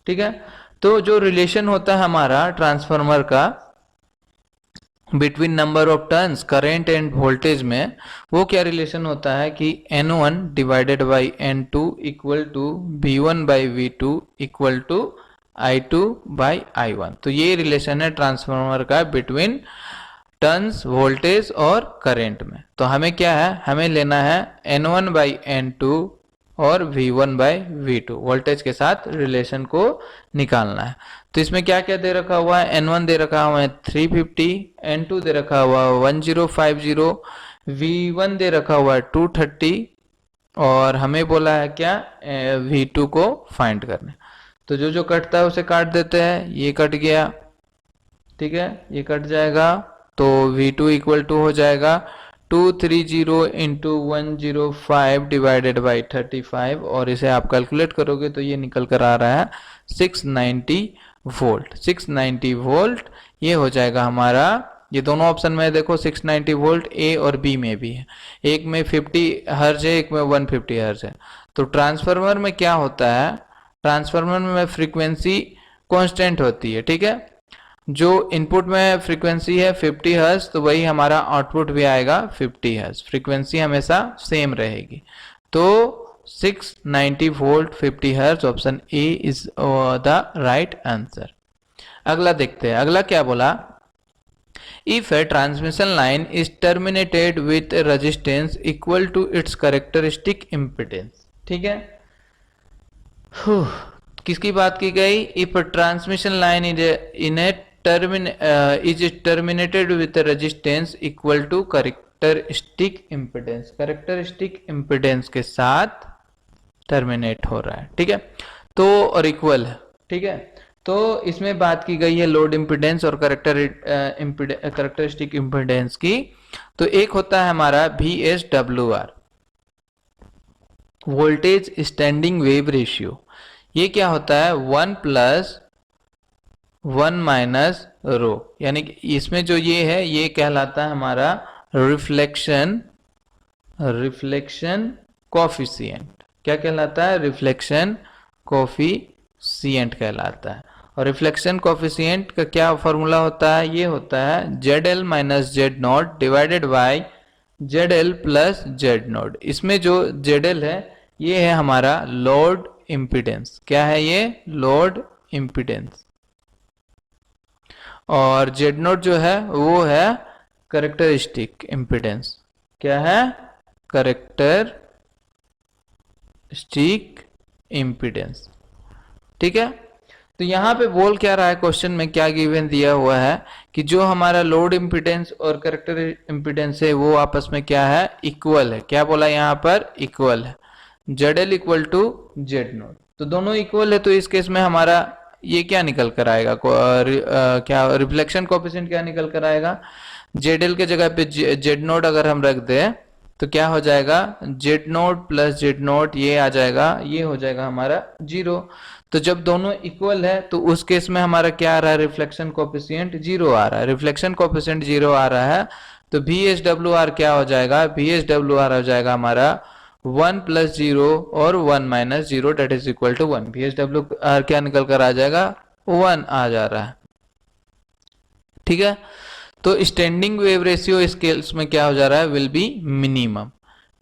ठीक है, तो जो रिलेशन होता है हमारा ट्रांसफार्मर का between number of turns current and voltage में, वो क्या रिलेशन होता है कि N1 divided by N2 equal to V1 by V2 equal to I2 by I1। तो ये रिलेशन है ट्रांसफार्मर का बिटवीन टर्न्स वोल्टेज और करंट में। तो हमें क्या है, हमें लेना है N1 बाई N2 और V1 बाई V2 वोल्टेज के साथ रिलेशन को निकालना है। तो इसमें क्या क्या दे रखा हुआ है, N1 दे रखा हुआ है 350, N2 दे रखा हुआ है 1050, V1 दे रखा हुआ है 230 और हमें बोला है क्या V2 को फाइंड करना। तो जो जो कटता है उसे काट देते हैं, ये कट गया, ठीक है, ये कट जाएगा, तो V2 इक्वल टू हो जाएगा 230 इंटू 105 डिवाइडेड बाई 35 और इसे आप कैलकुलेट करोगे तो ये निकल कर आ रहा है 690 वोल्ट। 690 वोल्ट ये हो जाएगा हमारा। ये दोनों ऑप्शन में देखो 690 वोल्ट ए और बी में भी है, एक में 50 हर्ज है, एक में 150 हर्ज है। तो ट्रांसफार्मर में क्या होता है, ट्रांसफार्मर में फ्रीक्वेंसी कांस्टेंट होती है। ठीक है, जो इनपुट में फ्रीक्वेंसी है 50 हर्ट्ज तो वही हमारा आउटपुट भी आएगा 50 हर्ट्ज, फ्रीक्वेंसी हमेशा सेम रहेगी। तो 690 volt 50 hertz, option A is the right answer. अगला देखते हैं, अगला क्या बोला, if a transmission line is terminated with resistance equal to its characteristic impedance. ठीक है, किसकी बात की गई, if transmission line is in a terminated with a resistance equal to characteristic impedance, characteristic impedance के साथ टर्मिनेट हो रहा है। ठीक है, तो और इक्वल है। ठीक है, तो इसमें बात की गई है लोड इम्पीडेंस और कैरेक्टरिस्टिक इम्पीडेंस की। तो एक होता है हमारा VSWR, voltage standing wave ratio. ये क्या होता है 1 प्लस 1 माइनस रो, यानी कि इसमें जो ये है ये कहलाता है हमारा रिफ्लेक्शन कोफिशिएंट। क्या कहलाता है, रिफ्लेक्शन कोफिशिएंट कहलाता है। और रिफ्लेक्शन कोफिशिएंट का क्या फॉर्मूला होता है, ये होता है ZL minus Z not divided by ZL plus Z not. इसमें जो ZL है ये है हमारा लोड इम्पीडेंस। क्या है ये, लोड इम्पीडेंस। और जेड नोट जो है वो है कैरेक्टरिस्टिक इम्पीडेंस। क्या है, कैरेक्टरिस्टिक इम्पीडेंस। ठीक है, तो यहां पे बोल क्या रहा है, क्वेश्चन में क्या गिवन दिया हुआ है कि जो हमारा लोड इम्पीडेंस और कैरेक्टर इम्पीडेंस है वो आपस में क्या है, इक्वल है। क्या बोला यहाँ पर, इक्वल है, ZL equal to Z naught. तो दोनों इक्वल है, तो इस केस में हमारा ये क्या निकल कर आएगा, क्या रिफ्लेक्शन कोएफिशिएंट क्या निकल कर आएगा, ZL के जगह पे जेड नोट अगर हम रख दें तो क्या हो जाएगा, Z note plus Z note ये आ जाएगा, ये हो जाएगा हमारा 0। तो जब दोनों इक्वल है तो उस केस में हमारा क्या आ रहा है, रिफ्लेक्शन कोएफिशिएंट 0 आ रहा है। रिफ्लेक्शन कोएफिशिएंट 0 आ रहा है तो VSWR क्या हो जाएगा, VSWR हो जाएगा हमारा 1 प्लस 0 और 1 minus 0 that is equal to 1। VSWR क्या निकल कर आ जाएगा, 1 आ जा रहा है। ठीक है, तो स्टैंडिंग वेव रेशियो इस केस में क्या हो जा रहा है, विल बी मिनिमम।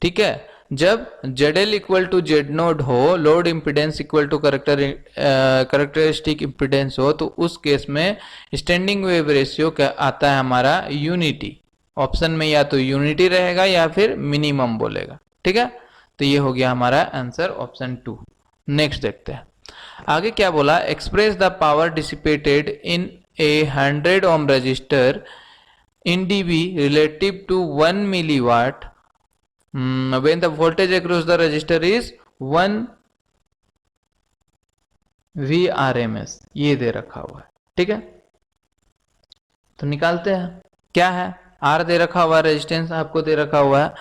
ठीक है, जब ZL equal to Z naught हो, load impedance equal to characteristic impedance हो, तो उस केस में स्टैंडिंग वेव रेशियो क्या आता है हमारा, यूनिटी। ऑप्शन में या तो यूनिटी रहेगा या फिर मिनिमम बोलेगा। ठीक है, तो ये हो गया हमारा आंसर ऑप्शन 2। नेक्स्ट देखते हैं, आगे क्या बोला, express the power dissipated in a 100 ohm resistor in dB relative to 1 milliwatt when the voltage across the resistor is 1 VRMS। ये दे रखा हुआ है। ठीक है, तो निकालते हैं, क्या है, R दे रखा हुआ है, रेजिस्टेंस आपको दे रखा हुआ है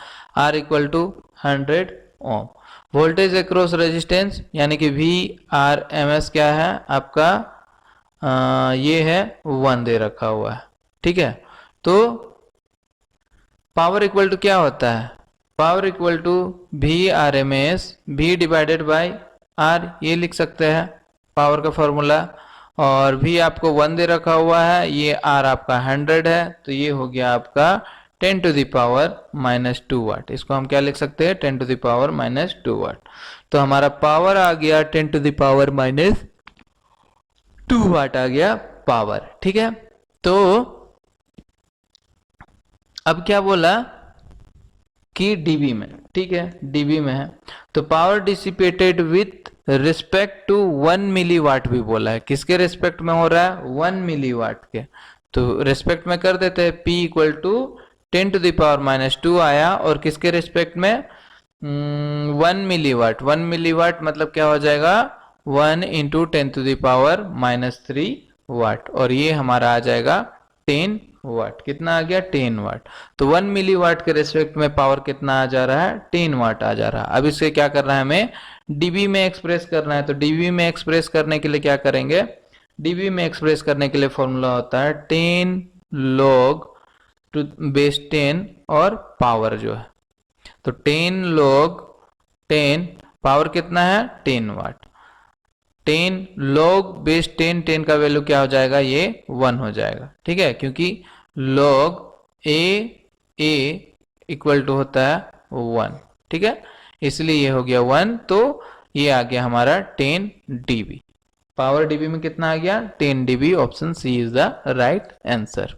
R equal to 100 ohm, voltage across resistance यानी कि VRMS क्या है आपका, ये है 1 दे रखा हुआ है। ठीक है, तो पावर इक्वल टू क्या होता है, power equal to V R M S V divided by R, ये लिख सकते हैं पावर का फॉर्मूला। और वी आपको 1 दे रखा हुआ है, ये आर आपका 100 है, तो ये हो गया आपका 10 टू द पावर माइनस 2 वाट। इसको हम क्या लिख सकते हैं, 10 टू द पावर माइनस 2 वाट। तो हमारा पावर आ गया 10 टू द पावर माइनस 2 वाट आ गया पावर। ठीक है, तो अब क्या बोला कि डीबी में, ठीक है डीबी में है, तो power dissipated with respect to 1 milliwatt भी बोला है। किसके रिस्पेक्ट में हो रहा है, 1 मिलीवाट के, तो रिस्पेक्ट में कर देते हैं। P equal to 10 to the power minus 2 आया, और किसके रिस्पेक्ट में 1 मिलीवाट। 1 मिलीवाट मतलब क्या हो जाएगा, 1 into 10 to the power minus 3 watt, और ये हमारा आ जाएगा 10 वाट। कितना आ गया, 10 वाट। तो 1 मिली वाट के रेस्पेक्ट में पावर कितना आ जा रहा है, 10 वाट आ जा रहा है। अब इसे क्या करना है, हमें डीबी में एक्सप्रेस करना है। तो डीबी में एक्सप्रेस करने के लिए क्या करेंगे, डीबी में एक्सप्रेस करने के लिए फॉर्मूला होता है 10 log टू बेस 10 और पावर जो है, तो 10 log 10 पावर कितना है, 10 वाट। 10 log बेस 10, 10 का वैल्यू क्या हो जाएगा, ये 1 हो जाएगा। ठीक है, क्योंकि log ए इक्वल टू होता है 1। ठीक है, इसलिए ये हो गया 1, तो ये आ गया हमारा 10 dB। पावर डीबी में कितना आ गया, 10 dB। Option C is the right answer.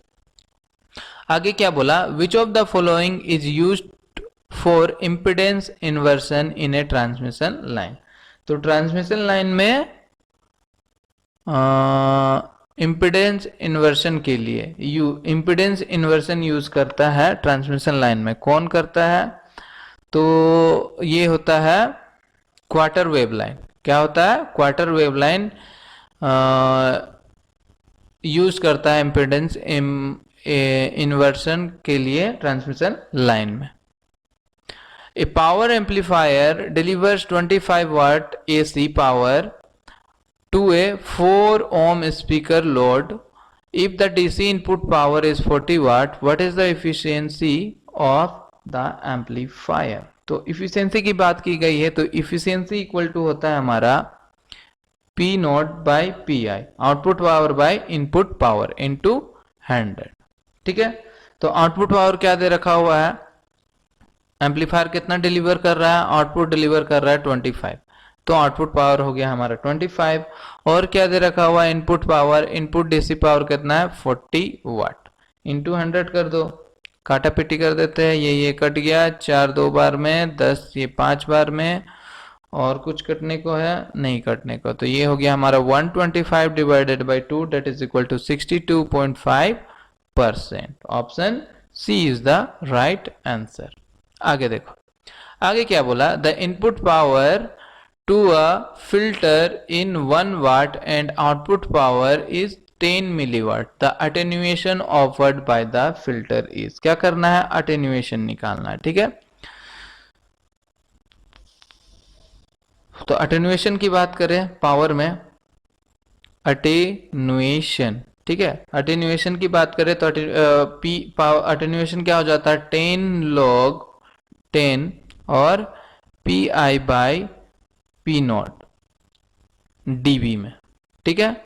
आगे क्या बोला, which of the following is used for impedance inversion in a transmission line. तो ट्रांसमिशन लाइन में इम्पीडेंस इन्वर्सन के लिए इम्पीडेंस इन्वर्सन यूज करता है ट्रांसमिशन लाइन में। कौन करता है, तो ये होता है क्वार्टर वेव लाइन। क्या होता है, क्वार्टर वेव लाइन यूज करता है इम्पीडेंस इन्वर्सन के लिए ट्रांसमिशन लाइन में। A power amplifier delivers 25 watt AC power to a 4 ohm speaker load. If the DC input power is 40 watt, what is the efficiency of the amplifier? तो efficiency की बात की गई है, तो efficiency इक्वल टू होता है हमारा P not by PI, output power by input power into 100। ठीक है, तो आउटपुट पावर क्या दे रखा हुआ है, एम्पलीफायर कितना डिलीवर कर रहा है, आउटपुट डिलीवर कर रहा है 25, तो आउटपुट पावर हो गया हमारा 25। और क्या दे रखा हुआ है, input power, input DC power कितना है 40 वाट, इंटू 100 कर दो, काटा पिटी कर देते हैं, ये कट गया, 4 2 बार में 10, ये 5 बार में, और कुछ कटने को है, नहीं कटने को, तो ये हो गया हमारा 125 divided by 2 that is equal to 62.5%। Option C is the right answer. आगे देखो, आगे क्या बोला, the input power to a filter in 1 watt and output power is 10 milliwatt। The attenuation offered by the filter is, क्या करना है, attenuation निकालना है। ठीक है, तो अटेन्यूएशन की बात करें पावर में, अटेन्यूएशन, ठीक है, अटेन्यूएशन की बात करें तो अटेन्यूएशन क्या हो जाता है, 10 log 10 और PI by P not dB में। ठीक है,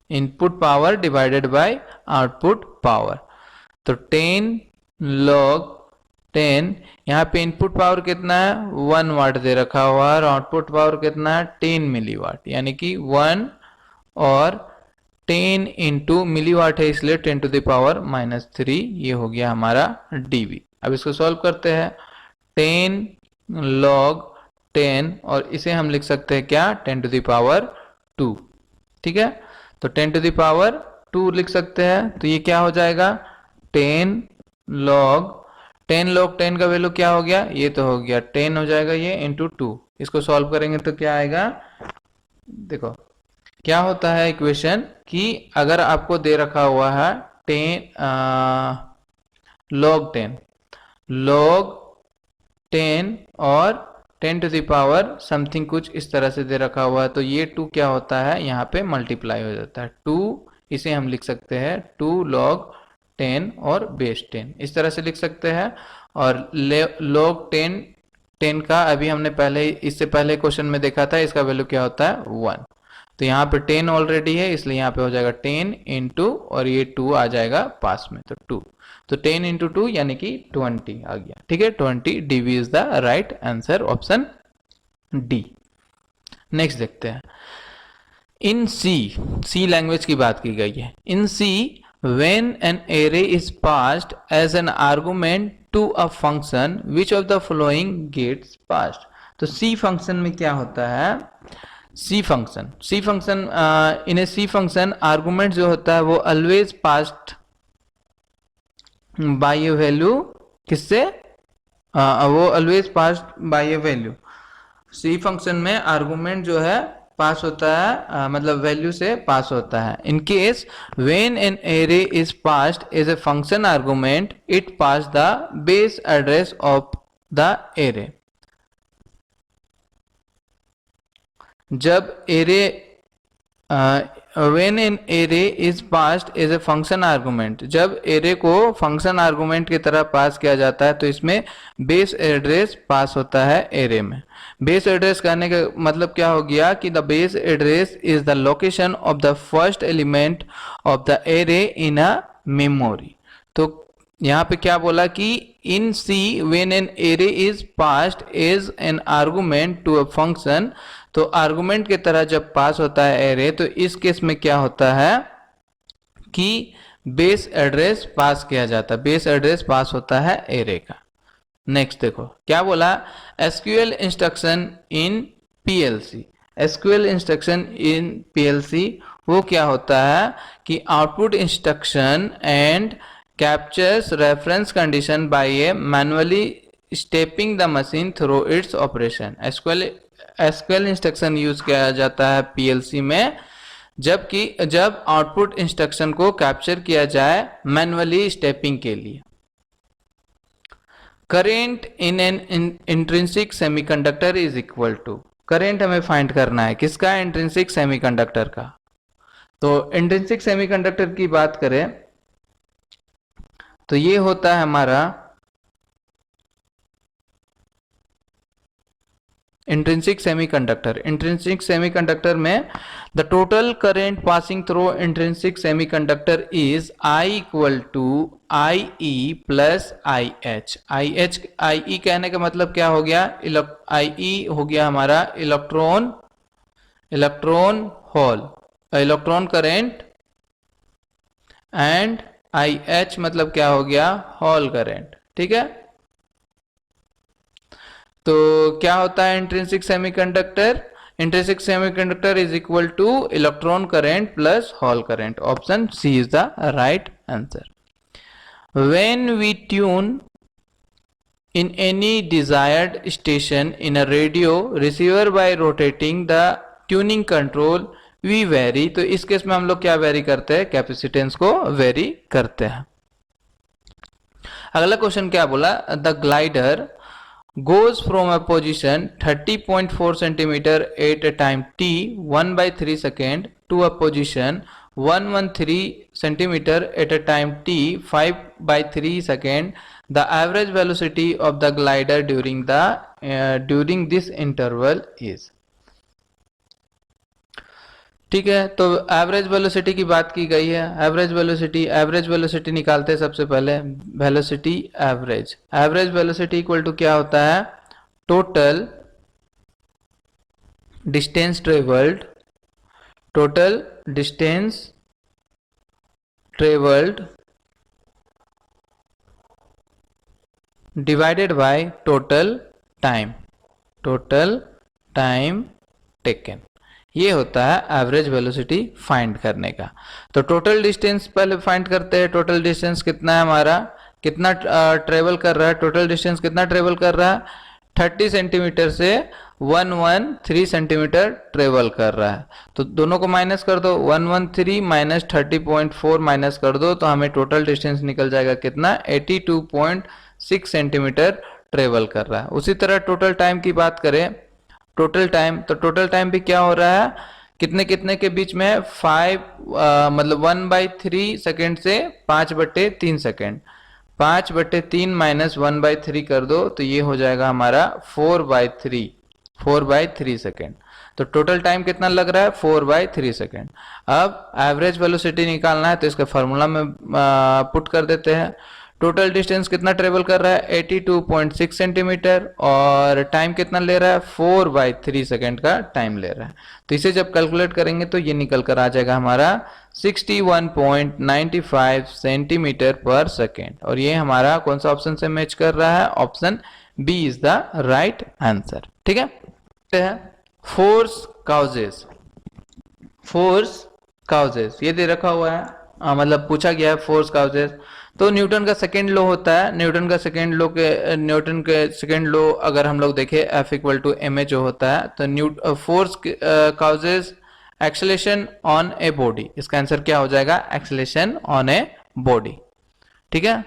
input power divided by output power, तो 10 log 10, यहाँ पे इनपुट पावर कितना है 1 वाट दे रखा हुआ है, और आउटपुट पावर कितना है 10 मिलीवाट, यानी कि 1 और 10 इंटू मिलीवाट है, इसलिए 10 टू द पावर माइनस 3, ये हो गया हमारा dB। अब इसको सॉल्व करते हैं, 10 log 10, और इसे हम लिख सकते हैं क्या, 10 टू द पावर 2। ठीक है, तो 10 टू द पावर 2 लिख सकते हैं, तो ये क्या हो जाएगा, 10 log 10 का वैल्यू क्या हो गया, ये तो हो गया 10 हो जाएगा ये, इंटू 2। इसको सॉल्व करेंगे तो क्या आएगा, देखो क्या होता है इक्वेशन, कि अगर आपको दे रखा हुआ है 10 log 10 और 10 टू द पावर समथिंग कुछ इस तरह से दे रखा हुआ है, तो ये 2 क्या होता है, यहाँ पे मल्टीप्लाई हो जाता है 2, इसे हम लिख सकते हैं 2 log 10 और बेस 10, इस तरह से लिख सकते हैं। और log 10 का अभी हमने पहले इससे पहले क्वेश्चन में देखा था, इसका वैल्यू क्या होता है 1। तो यहाँ पे 10 ऑलरेडी है, इसलिए यहाँ पे हो जाएगा 10 इंटू और ये 2 आ जाएगा पास में, तो 2। तो 10 इंटू 2 यानी कि 20 आ गया। ठीक है, 20 dB is the right answer, option D. Next देखते हैं। इन सी लैंग्वेज की बात की गई है। इन सी when an array is passed as an argument to a function, which of the following gets passed? तो C फंक्शन में क्या होता है, C function in C function argument जो होता है वो always passed by A value, किससे, वो always passed by A value. C function में आर्गुमेंट जो है पास होता है, मतलब वैल्यू से पास होता है। In case when an array is passed as a function argument, it pass the base address of the array. जब array when an array is passed as a function argument, जब array को function argument की तरह पास किया जाता है तो इसमें बेस एड्रेस पास होता है एरे में। बेस एड्रेस कहने का मतलब क्या हो गया कि the base address is the location of the first element of the array in a memory. तो यहाँ पे क्या बोला कि in C when an array is passed as an argument to a function, तो आर्गुमेंट की तरह जब पास होता है एरे, तो इस केस में क्या होता है कि बेस एड्रेस पास किया जाता है, बेस एड्रेस पास होता है एरे का। नेक्स्ट देखो क्या बोला, एसक्यूएल इंस्ट्रक्शन इन पीएलसी। एसक्यूएल इंस्ट्रक्शन इन पीएलसी वो क्या होता है कि output instruction and captures reference condition bye A manually stepping the machine through its operation. SQL instruction use किया जाता है पीएलसी में जब आउटपुट इंस्ट्रक्शन को कैप्चर किया जाए मैनुअली स्टेपिंग के लिए। Current in an intrinsic semiconductor is equal to, current हमें फाइंड करना है किसका, इंट्रिंसिक सेमीकंडक्टर का। तो इंट्रिंसिक सेमीकंडक्टर की बात करें तो ये होता है हमारा इंट्रिंसिक सेमीकंडक्टर। इंट्रिंसिक सेमीकंडक्टर में the total current passing through intrinsic semiconductor is I equal to IE plus IH। IE कहने का मतलब क्या हो गया, IE हो गया हमारा electron hole, electron current, and IH मतलब क्या हो गया, हॉल करंट। ठीक है, तो क्या होता है intrinsic semiconductor, intrinsic semiconductor is equal to electron current plus hole current. Option C is the right answer. When we tune in any desired station in a radio receiver by rotating the tuning control we vary, तो इस case में हम लोग क्या very करते हैं, capacitance को very करते हैं। अगला क्वेश्चन क्या बोला, the glider goes from a position 30.4 centimeter at a time t 1/3 second to a position 113 centimeter at a time t 5/3 second. The average velocity of the glider during this interval is। ठीक है, तो average velocity की बात की गई है। Average velocity निकालते हैं सबसे पहले, velocity average velocity equal to क्या होता है, total distance travelled divided by total time taken. ये होता है एवरेज वेलोसिटी फाइंड करने का। तो टोटल डिस्टेंस पहले फाइंड करते हैं। टोटल डिस्टेंस कितना है हमारा, कितना ट्रेवल कर रहा है, टोटल डिस्टेंस कितना ट्रेवल कर रहा है, 30 सेंटीमीटर से 113 सेंटीमीटर ट्रेवल कर रहा है। तो दोनों को माइनस कर दो, 113 माइनस 30.4 माइनस कर दो तो हमें टोटल डिस्टेंस निकल जाएगा कितना, 82.6 सेंटीमीटर ट्रेवल कर रहा है। उसी तरह टोटल टाइम की बात करें, टोटल टाइम भी क्या हो रहा है, कितने के बीच में, 1/3 सेकेंड से 5/3 सेकेंड, 5/3 माइनस 1/3 कर दो तो ये हो जाएगा हमारा 4/3 सेकेंड। तो टोटल टाइम कितना लग रहा है 4/3 सेकेंड। अब एवरेज वेलोसिटी निकालना है तो इसका फॉर्मूला में पुट कर देते हैं। टोटल डिस्टेंस कितना ट्रेवल कर रहा है 82.6 सेंटीमीटर और टाइम कितना ले रहा है 4/3 सेकेंड का टाइम ले रहा है। तो इसे जब कैलकुलेट करेंगे तो ये निकल कर आ जाएगा हमारा 61.95 सेंटीमीटर पर सेकेंड और ये हमारा कौन सा ऑप्शन से मैच कर रहा है, option B is the right answer. ठीक है, फोर्स काउजेस। फोर्स काउजेस ये दे रखा हुआ है, मतलब पूछा गया है फोर्स काउजेस। तो न्यूटन का सेकेंड लॉ होता है, न्यूटन के सेकेंड लॉ अगर हम लोग देखें F=ma जो होता है तो force causes acceleration on a body. इसका आंसर क्या हो जाएगा, एक्सेलेरेशन ऑन ए बॉडी। ठीक है,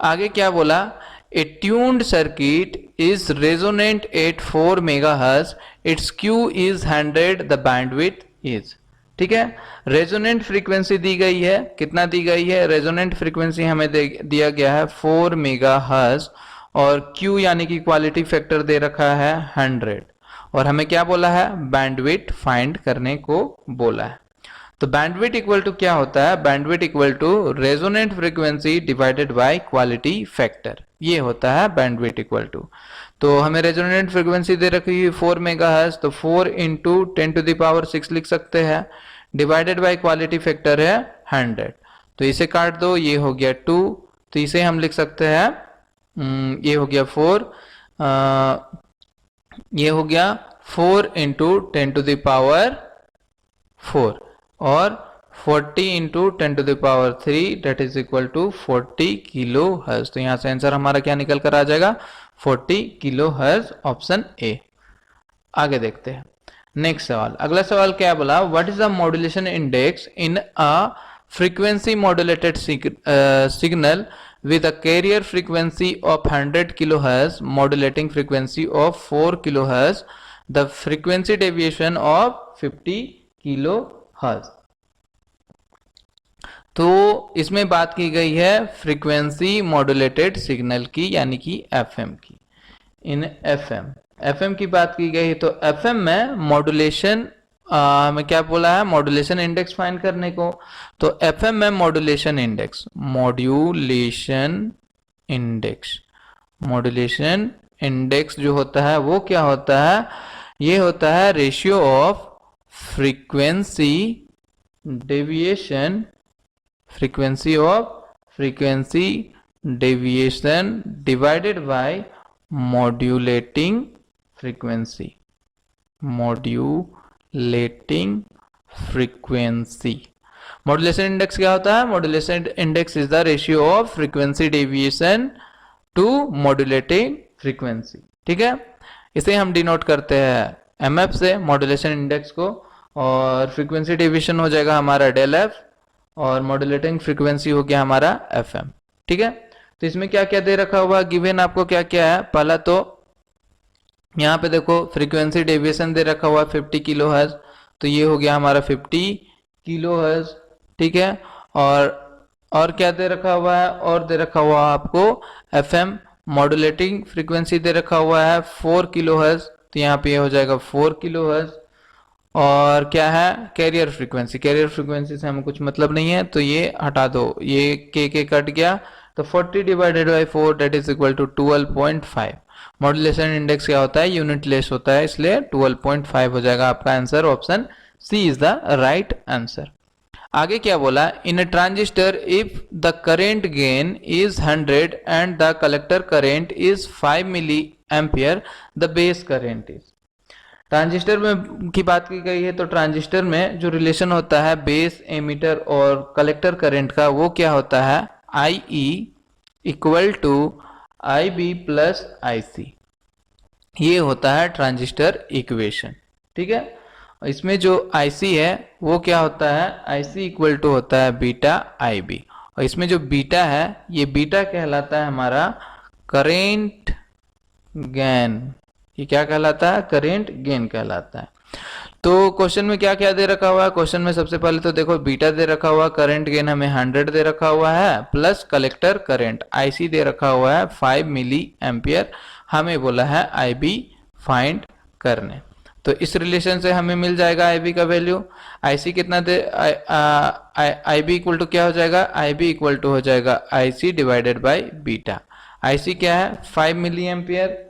आगे क्या बोला, a tuned circuit is resonant at 4 megahertz, its Q is 100, the bandwidth is. ठीक है, रेजोनेंट फ्रीक्वेंसी दी गई है, कितना दी गई है, रेजोनेंट फ्रीक्वेंसी हमें दिया गया है 4 मेगाहर्ट्ज और Q यानी कि क्वालिटी फैक्टर दे रखा है 100 और हमें क्या बोला है, बैंडविड्थ फाइंड करने को बोला है। तो बैंडविड्थ इक्वल टू क्या होता है, bandwidth equal to resonant frequency divided by quality factor, ये होता है बैंडविड्थ इक्वल टू। तो हमें रेजोनेंट फ्रीक्वेंसी दे रखी है 4 मेगाहर्ट्ज, तो 4 × 10⁻6 लिख सकते हैं, डिवाइडेड बाय क्वालिटी फैक्टर है 100, तो इसे काट दो, ये हो गया 2, तो इसे हम लिख सकते हैं, ये हो गया 4, ये हो गया 4 × 10⁻4 और 40 × 10⁻3 that is equal to 40 kilo hertz. तो यहां से आंसर हमारा क्या निकल कर आ जाएगा, 40 किलो हर्ट्ज, ऑप्शन ए। आगे देखते हैं नेक्स्ट सवाल। अगला सवाल क्या बोला, what is the modulation index in a frequency modulated signal with a carrier frequency of 100 kilohertz, modulating frequency of 4 kilohertz, the frequency deviation of 50 kilohertz। तो इसमें बात की गई है फ्रीक्वेंसी मॉड्यूलेटेड सिग्नल की यानी कि एफएम की। इन एफएम की बात की गई तो एफएम में मॉड्यूलेशन में क्या बोला है, मॉड्यूलेशन इंडेक्स फाइंड करने को। तो एफएम में मॉड्यूलेशन इंडेक्स जो होता है वो क्या होता है, ये होता है ratio of frequency deviation divided by modulating frequency. Modulation index क्या होता है, modulation index is the ratio of frequency deviation to modulating frequency. ठीक है, इसे हम डिनोट करते हैं एमएफ से मॉड्यूलेशन इंडेक्स को, और फ्रीक्वेंसी डेविएशन हो जाएगा हमारा डेल एफ और मॉड्यूलेटिंग फ्रीक्वेंसी हो गया हमारा एफएम। ठीक है, तो इसमें क्या क्या दे रखा हुआ, गिवन आपको क्या क्या है, पहला तो यहाँ पे देखो फ्रीक्वेंसी डेविएशन दे रखा हुआ 50 किलो हर्ट्ज, तो ये हो गया हमारा 50 किलो हर्ट्ज। ठीक है, और क्या दे रखा हुआ है, और दे रखा हुआ आपको एफएम मॉड्यूलेटिंग फ्रीक्वेंसी दे रखा हुआ है 4 किलो हर्ट्ज, तो यहाँ पे ये हो जाएगा 4 किलो हर्ट्ज। और क्या है, कैरियर फ्रीक्वेंसी से हमें कुछ मतलब नहीं है तो ये हटा दो, ये के कट गया, तो 40 divided by 4 that is equal to 12.5। Modulation index क्या होता है, यूनिट लेस होता है, इसलिए 12.5 हो जाएगा आपका answer, option C is the right answer. आगे क्या बोला, in a transistor if the current gain is 100 and the collector current is 5 milliampere, the base current is. Transistor में की बात की गई है, तो ट्रांजिस्टर में जो रिलेशन होता है बेस एमीटर और कलेक्टर करंट का, वो क्या होता है, IE equal to IB plus IC, ये होता है ट्रांजिस्टर इक्वेशन। ठीक है, इसमें जो IC है वो क्या होता है, IC इक्वल टू होता है बीटा IB, और इसमें जो बीटा है, ये बीटा कहलाता है हमारा करेंट गेन। ये क्या कहलाता है, करेंट गेन कहलाता है। तो क्वेश्चन में क्या क्या दे रखा हुआ है? क्वेश्चन में सबसे पहले तो देखो बीटा दे रखा हुआ, करंट गेन हमें 100 दे रखा हुआ है, प्लस कलेक्टर करंट आईसी दे रखा हुआ है 5 मिली एम्पियर, हमें बोला है आईबी फाइंड करने। तो इस रिलेशन से हमें मिल जाएगा आईबी का वैल्यू। आईसी कितना दे, आईबी इक्वल टू क्या हो जाएगा? आईबी इक्वल टू हो जाएगा IC divided by beta. IC क्या है? 5 मिली एम्पियर,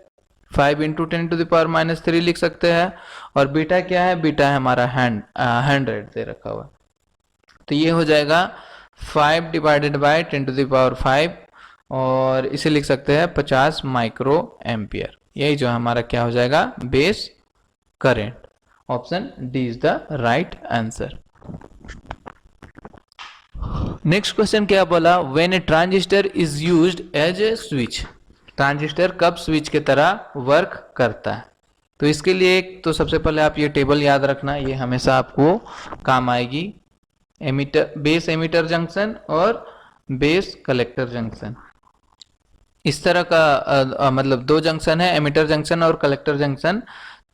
5 इंटू 10⁻³ लिख सकते हैं। और बीटा क्या है? बीटा है हमारा 100 दे रखा हुआ। तो ये हो जाएगा 5 डिवाइडेड बाय 10⁵, और इसे लिख सकते हैं 50 माइक्रो एम्पियर। यही जो हमारा क्या हो जाएगा? Base current. Option D is the right answer. Next question क्या बोला? When a transistor is used as a switch, transistor कब स्विच की तरह वर्क करता है? तो इसके लिए एक तो सबसे पहले आप ये टेबल याद रखना, ये हमेशा आपको काम आएगी। एमिटर, बेस एमिटर जंक्शन और बेस कलेक्टर जंक्शन, इस तरह का मतलब दो जंक्शन है, एमिटर जंक्शन और कलेक्टर जंक्शन।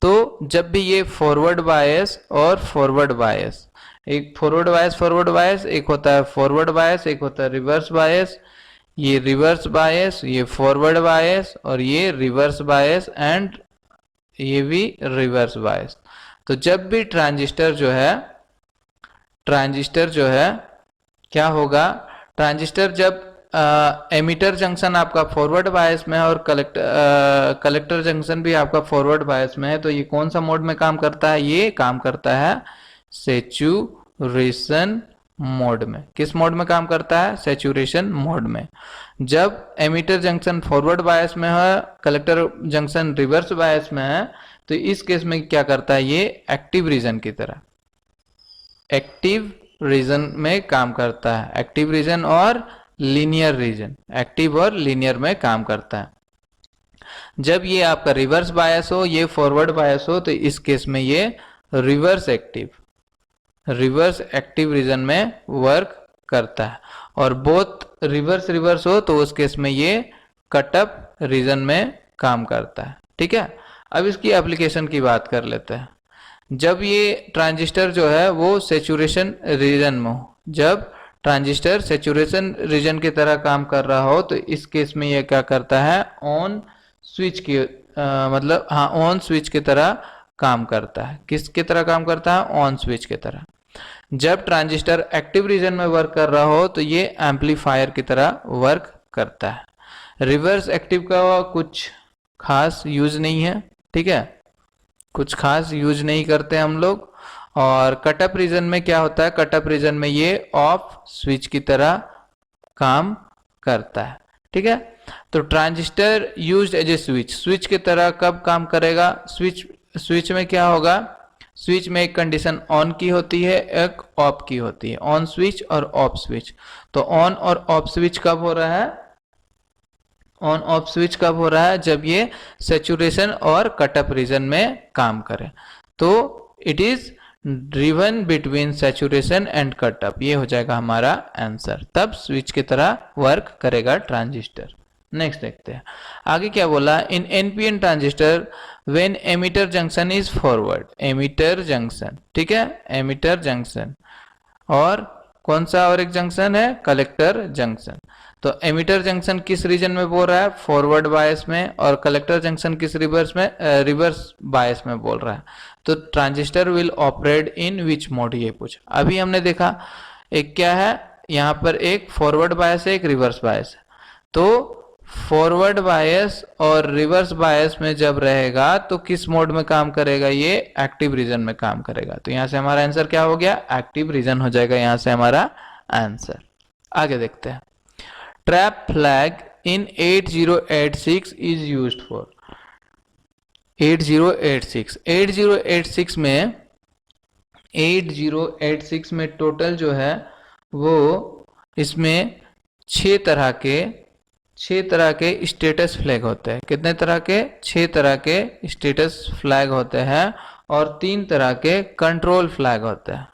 तो जब भी ये फॉरवर्ड बायस और फॉरवर्ड बायस, एक फॉरवर्ड बायस, एक होता है फॉरवर्ड बायस, एक होता है रिवर्स बायस, ये रिवर्स बायस, ये फॉरवर्ड बायस, और ये रिवर्स बायस, एंड ये भी रिवर्स बायस। तो जब भी ट्रांजिस्टर जो है क्या होगा? ट्रांजिस्टर जब एमिटर जंक्शन आपका फॉरवर्ड बायस में है और कलेक्टर जंक्शन भी आपका फॉरवर्ड बायस में है, तो ये कौन सा मोड में काम करता है? ये काम करता है सैचुरेशन मोड में। किस मोड में काम करता है? सैचुरेशन मोड में। जब एमिटर जंक्शन फॉरवर्ड बायस में है, कलेक्टर जंक्शन रिवर्स बायस में है, तो इस केस में क्या करता है? ये एक्टिव रीजन की तरह, एक्टिव रीजन में काम करता है। एक्टिव रीजन और लीनियर रीजन, एक्टिव और लीनियर में काम करता है। जब ये आपका रिवर्स बायस हो, ये फॉरवर्ड बायस हो, तो इस केस में ये रिवर्स एक्टिव रीजन में वर्क करता है। और बोथ रिवर्स हो तो उस केस में ये कट अप रीजन में काम करता है। ठीक है, अब इसकी एप्लीकेशन की बात कर लेते हैं। जब ये ट्रांजिस्टर जो है वो सैचुरेशन रीजन में हो, जब ट्रांजिस्टर सैचुरेशन रीजन की तरह काम कर रहा हो, तो इस केस में ये क्या करता है? ऑन स्विच की मतलब हाँ, ऑन स्विच की तरह काम करता है। किसकी तरह काम करता है? ऑन स्विच की तरह। जब ट्रांजिस्टर एक्टिव रीजन में वर्क कर रहा हो, तो ये एम्पलीफायर की तरह वर्क करता है। रिवर्स एक्टिव का कुछ खास यूज नहीं है, ठीक है, कुछ खास यूज नहीं करते हम लोग। और कटअप रीजन में क्या होता है? कटअप रीजन में ये ऑफ स्विच की तरह काम करता है। ठीक है, तो transistor used as a switch की तरह कब काम करेगा? स्विच में क्या होगा? स्विच में एक कंडीशन ऑन की होती है, एक ऑफ की होती है, ऑन स्विच और ऑफ स्विच। तो ऑन और ऑफ स्विच कब हो रहा है? ऑन ऑफ स्विच कब हो रहा है? जब ये सैचुरेशन और कटअप रीजन में काम करे। तो it is driven between saturation and cutoff, ये हो जाएगा हमारा आंसर। तब स्विच की तरह वर्क करेगा ट्रांजिस्टर। नेक्स्ट देखते हैं आगे क्या बोला। In NPN transistor when emitter junction is forward, emitter junction, ठीक है, एमिटर जंक्शन, और कौन सा और एक जंक्शन है? Collector junction. तो एमिटर जंक्शन किस रीजन में बोल रहा है? फॉरवर्ड बायस में। और कलेक्टर जंक्शन किस रिवर्स बायस में बोल रहा है। तो transistor will operate in which mode, ये पूछा। अभी हमने देखा एक क्या है, यहाँ पर एक फॉरवर्ड बायस है, एक रिवर्स बायस है। तो फॉरवर्ड बायस और रिवर्स बायस में जब रहेगा तो किस मोड में काम करेगा? ये एक्टिव रीजन में काम करेगा। तो यहां से हमारा आंसर क्या हो गया? एक्टिव रीजन हो जाएगा यहां से हमारा आंसर। आगे देखते हैं। Trap flag in 8086 is used for. 8086 में टोटल जो है वो इसमें 6 तरह के स्टेटस फ्लैग होते हैं। कितने तरह के? 6 तरह के स्टेटस फ्लैग होते हैं और 3 तरह के कंट्रोल फ्लैग होते हैं।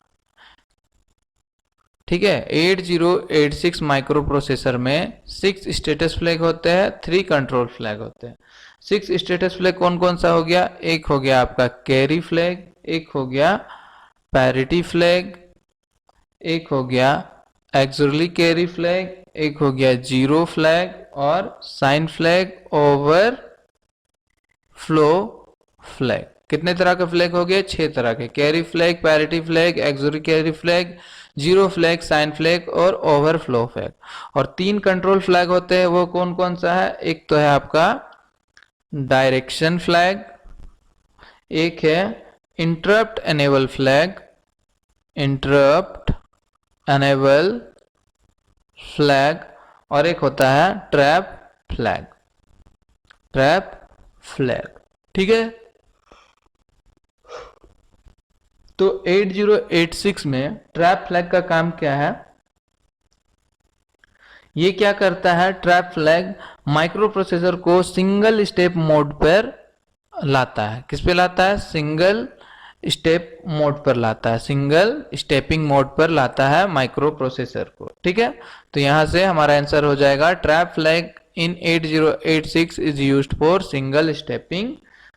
ठीक है। 8086 माइक्रो प्रोसेसर में 6 स्टेटस फ्लैग होते हैं, 3 कंट्रोल फ्लैग होते हैं। 6 स्टेटस फ्लैग कौन कौन सा हो गया? एक हो गया आपका कैरी फ्लैग, एक हो गया पैरिटी फ्लैग, एक हो गया एक्सुअली कैरी फ्लैग, एक हो गया जीरो फ्लैग और sign flag overflow flag. कितने तरह के फ्लैग हो गए? 6 तरह के। Carry flag, parity flag, auxiliary carry flag, zero flag, sign flag और ओवरफ्लो फ्लैग। और 3 कंट्रोल फ्लैग होते हैं, वो कौन कौन सा है? एक तो है आपका डायरेक्शन फ्लैग, एक है interrupt enable flag, interrupt enable flag, और एक होता है ट्रैप फ्लैग, ट्रैप फ्लैग। ठीक है। तो 8086 में ट्रैप फ्लैग का काम क्या है? ये क्या करता है? ट्रैप फ्लैग माइक्रो प्रोसेसर को सिंगल स्टेप मोड पर लाता है। किस पे लाता है? सिंगल स्टेप मोड पर लाता है, सिंगल स्टेपिंग मोड पर लाता है माइक्रो प्रोसेसर को। ठीक है। तो यहां से हमारा आंसर हो जाएगा trap flag in 8086 is used for single stepping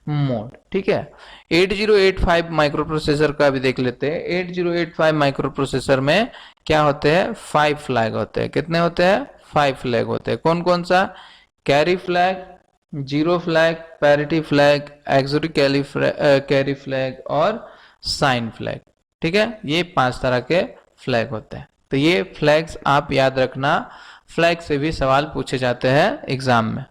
mode. ठीक है। 8085 माइक्रो प्रोसेसर का भी देख लेते हैं। 8085 माइक्रो प्रोसेसर में क्या होते हैं? 5 फ्लैग होते हैं। कितने होते हैं? 5 फ्लैग होते हैं। कौन कौन सा? Carry flag, zero flag, parity flag, auxiliary carry flag और साइन फ्लैग। ठीक है। ये 5 तरह के फ्लैग होते हैं। तो ये फ्लैग्स आप याद रखना, फ्लैग से भी सवाल पूछे जाते हैं एग्जाम में।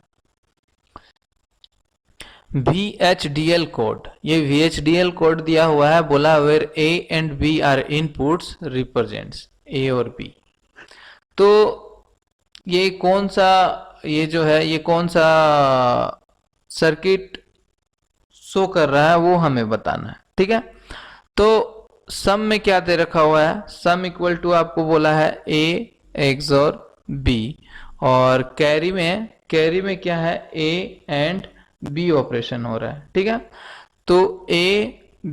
VHDL कोड, ये VHDL कोड दिया हुआ है, बोला where A and B are inputs represents A और B। तो ये कौन सा, ये जो है ये कौन सा सर्किट शो कर रहा है वो हमें बताना है। ठीक है। तो सम में क्या दे रखा हुआ है? सम इक्वल टू आपको बोला है A XOR B, और कैरी में क्या है? A एंड B ऑपरेशन हो रहा है। ठीक है। तो A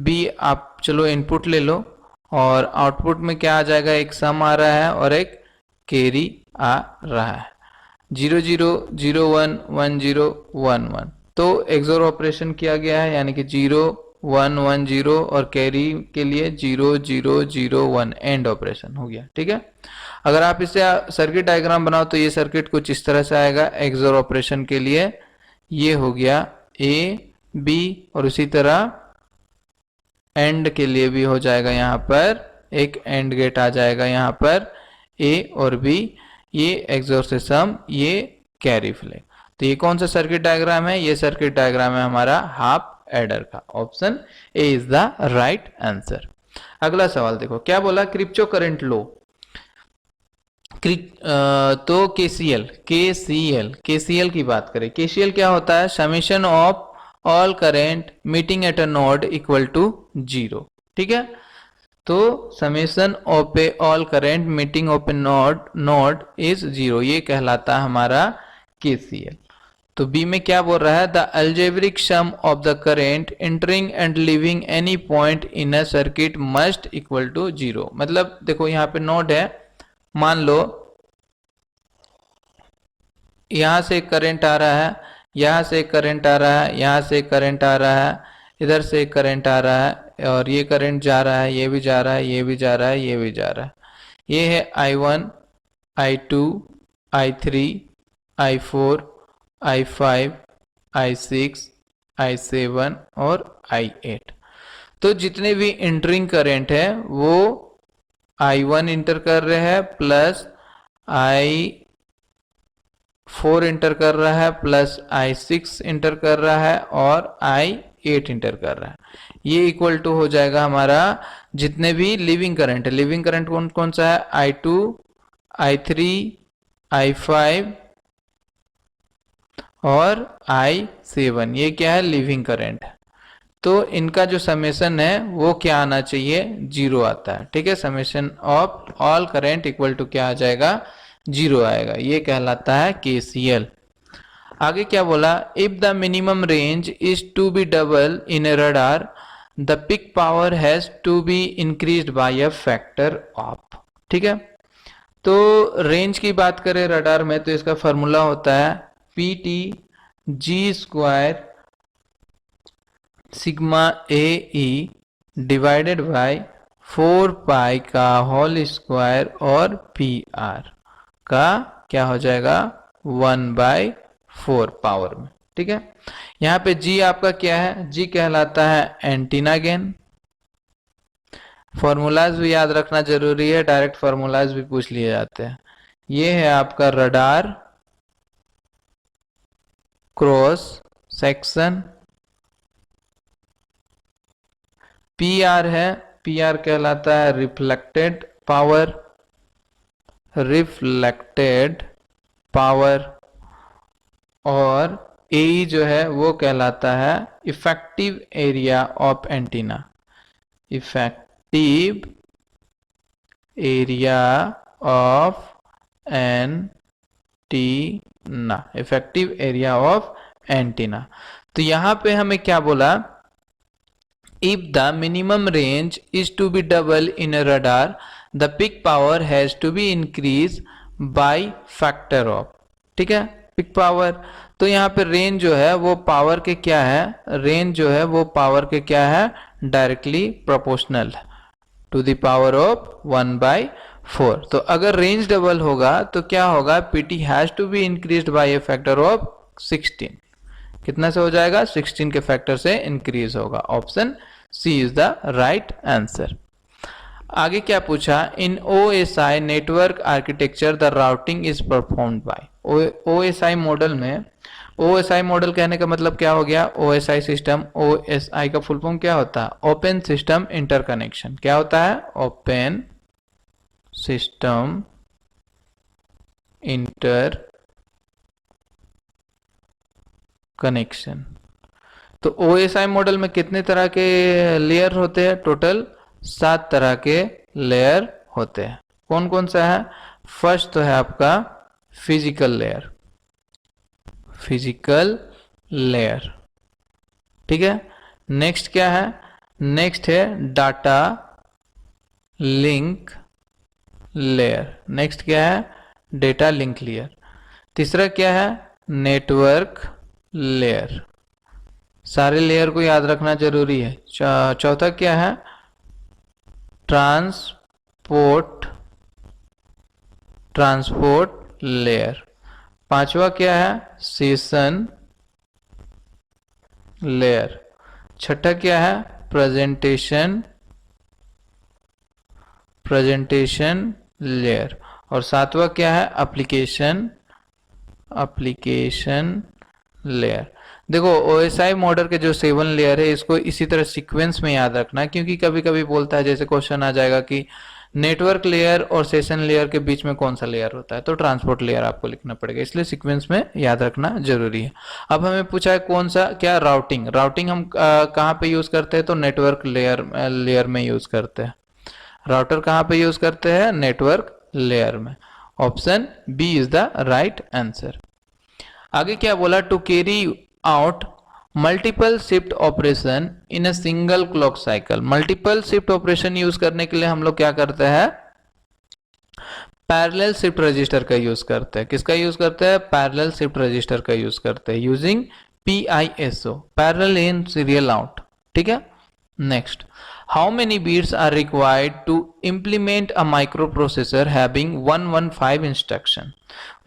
B आप चलो इनपुट ले लो, और आउटपुट में क्या आ जाएगा? एक सम आ रहा है और एक कैरी आ रहा है। 0 0 0 1 1 0 1 1। तो एक्सोर ऑपरेशन किया गया है, यानी कि 0 1 1 0 और कैरी के लिए 0 0 0 1 एंड ऑपरेशन हो गया। ठीक है। अगर आप इससे सर्किट डायग्राम बनाओ तो ये सर्किट कुछ इस तरह से आएगा। एक्सोर ऑपरेशन के लिए ये हो गया A B, और उसी तरह एंड के लिए भी हो जाएगा, यहाँ पर एक एंड गेट आ जाएगा, यहाँ पर A और B, ये एक्सोर से सम, ये कैरी फ्लैग। तो ये कौन सा सर्किट डायग्राम है? ये सर्किट डायग्राम है हमारा हाफ एडर का। Option A is the right answer. अगला सवाल देखो, क्या बोला? Kirchhoff current law. तो केसीएल की बात करें। केसीएल क्या होता है? Summation of all current meeting at a node equal to 0। ठीक है। तो summation of a all current meeting of a node is 0, ये कहलाता है हमारा केसीएल। तो बी में क्या बोल रहा है? The algebraic sum of the current entering and leaving any point in a circuit must equal to 0। मतलब देखो यहाँ पे नोड है, मान लो यहां से करंट आ रहा है, यहां से करंट आ रहा है, यहां से करंट आ रहा है, इधर से करंट आ रहा है, और ये करंट जा रहा है, ये भी जा रहा है, ये भी जा रहा है, ये भी जा रहा है। ये है I1, I2, I3, I4, I5, I6, I7 और I8। तो जितने भी इंटरिंग करंट है वो I1 इंटर कर रहे हैं, प्लस I4 इंटर कर रहा है, प्लस I6 इंटर कर रहा है, और I8 इंटर कर रहा है। ये इक्वल टू हो जाएगा हमारा जितने भी लिविंग करंट है। लिविंग करंट कौन कौन सा है? I2, I3, I5 और I7। ये क्या है? लिविंग करंट है। तो इनका जो समेशन है वो क्या आना चाहिए? 0 आता है। ठीक है। Summation of all current equal to क्या आ जाएगा? 0 आएगा। ये कहलाता है केसीएल। आगे क्या बोला? If the minimum range is to be double in a radar, the peak power has to be increased by a factor of. ठीक है। तो रेंज की बात करें रडार में तो इसका फॉर्मूला होता है PT G square sigma AE divided by 4 पाई का होल स्क्वायर और PR का क्या हो जाएगा 1/4 पावर में। ठीक है, यहाँ पे G आपका क्या है, G कहलाता है एंटीना गेन। फॉर्मूलाज भी याद रखना जरूरी है, डायरेक्ट फॉर्मूलाज भी पूछ लिए जाते हैं। ये है आपका रडार क्रॉस सेक्शन। PR है, PR कहलाता है रिफ्लेक्टेड पावर, रिफ्लेक्टेड पावर। और AE जो है वो कहलाता है effective area of antenna, effective area of antenna, effective area of antenna. तो यहां पे हमें क्या बोला, if the minimum range is to be double in a radar the peak power has to be increased by factor of। ठीक है, peak power. तो यहाँ पे रेंज जो है वो पावर के क्या है, रेंज जो है वो पावर के क्या है, directly proportional to the power of 1/4। तो अगर रेंज डबल होगा तो क्या होगा, PT has to be increased by a factor of 16। कितना से हो जाएगा, 16 के फैक्टर से इंक्रीज होगा। Option C is the right answer. आगे क्या पूछा, in OSI network architecture the routing is performed by. OSI model में, OSI मॉडल कहने का मतलब क्या हो गया, OSI सिस्टम, OSI का फुल फॉर्म क्या होता है, ओपन सिस्टम इंटरकनेक्शन। क्या होता है, ओपन सिस्टम इंटर कनेक्शन। तो OSI मॉडल में कितने तरह के लेयर होते हैं, टोटल 7 तरह के लेयर होते हैं। कौन कौन सा है, फर्स्ट तो है आपका फिजिकल लेयर, फिजिकल लेयर। ठीक है, नेक्स्ट क्या है, नेक्स्ट है डाटा लिंक लेयर। नेक्स्ट क्या है, डेटा लिंक लेयर। तीसरा क्या है, नेटवर्क लेयर। सारे लेयर को याद रखना जरूरी है। चौथा क्या है, ट्रांसपोर्ट लेयर। पांचवा क्या है, सेशन लेयर। छठा क्या है, प्रेजेंटेशन लेयर। और सातवां क्या है, एप्लीकेशन लेयर। देखो OSI मॉडल के जो 7 लेयर है इसको इसी तरह सीक्वेंस में याद रखना, क्योंकि कभी कभी बोलता है, जैसे क्वेश्चन आ जाएगा कि नेटवर्क लेयर और सेशन लेयर के बीच में कौन सा लेयर होता है, तो ट्रांसपोर्ट लेयर आपको लिखना पड़ेगा, इसलिए सीक्वेंस में याद रखना जरूरी है। अब हमें पूछा है कौन सा, क्या राउटिंग। राउटिंग हम कहाँ पे यूज करते हैं, तो नेटवर्क लेयर में यूज करते हैं। राउटर कहाँ पे यूज करते हैं, नेटवर्क लेयर में। Option B is the right answer. आगे क्या बोला, to carry out multiple shift operation in a single clock cycle. Multiple shift operation use करने के लिए हम लोग क्या करते हैं, पैरेलल शिफ्ट रजिस्टर का यूज करते हैं। किसका यूज करते हैं, पैरेलल शिफ्ट रजिस्टर का यूज करते हैं, using PISO, parallel in serial out. ठीक है, next, how many bits are required to implement a microprocessor having 115 instruction.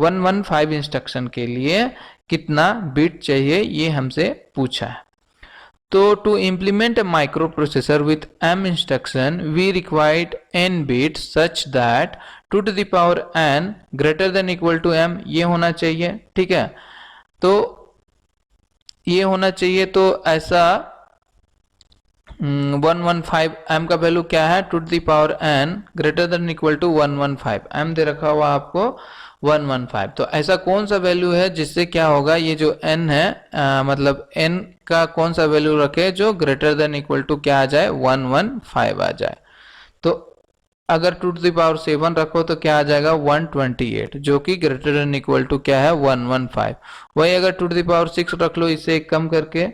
115 instruction के लिए कितना बिट चाहिए, ये हमसे पूछा है। तो to implement a microprocessor with m instruction we required n bits such that 2 to the power n greater than equal to m, ये होना चाहिए। ठीक है, तो ये होना चाहिए। तो ऐसा 115 m का वैल्यू क्या है, 2 to the power n greater than equal to 115, m दे रखा हुआ आपको 115। तो ऐसा कौन सा वैल्यू है जिससे क्या होगा, ये जो n है मतलब n का कौन सा वैल्यू रखे जो ग्रेटर देन इक्वल टू क्या आ जाए, 115 आ जाए। तो अगर 2 to the power 7 रखो तो क्या आ जाएगा, 128, जो कि ग्रेटर देन इक्वल टू क्या है, 115। वही अगर 2 to the power 6 रख लो इससे एक कम करके,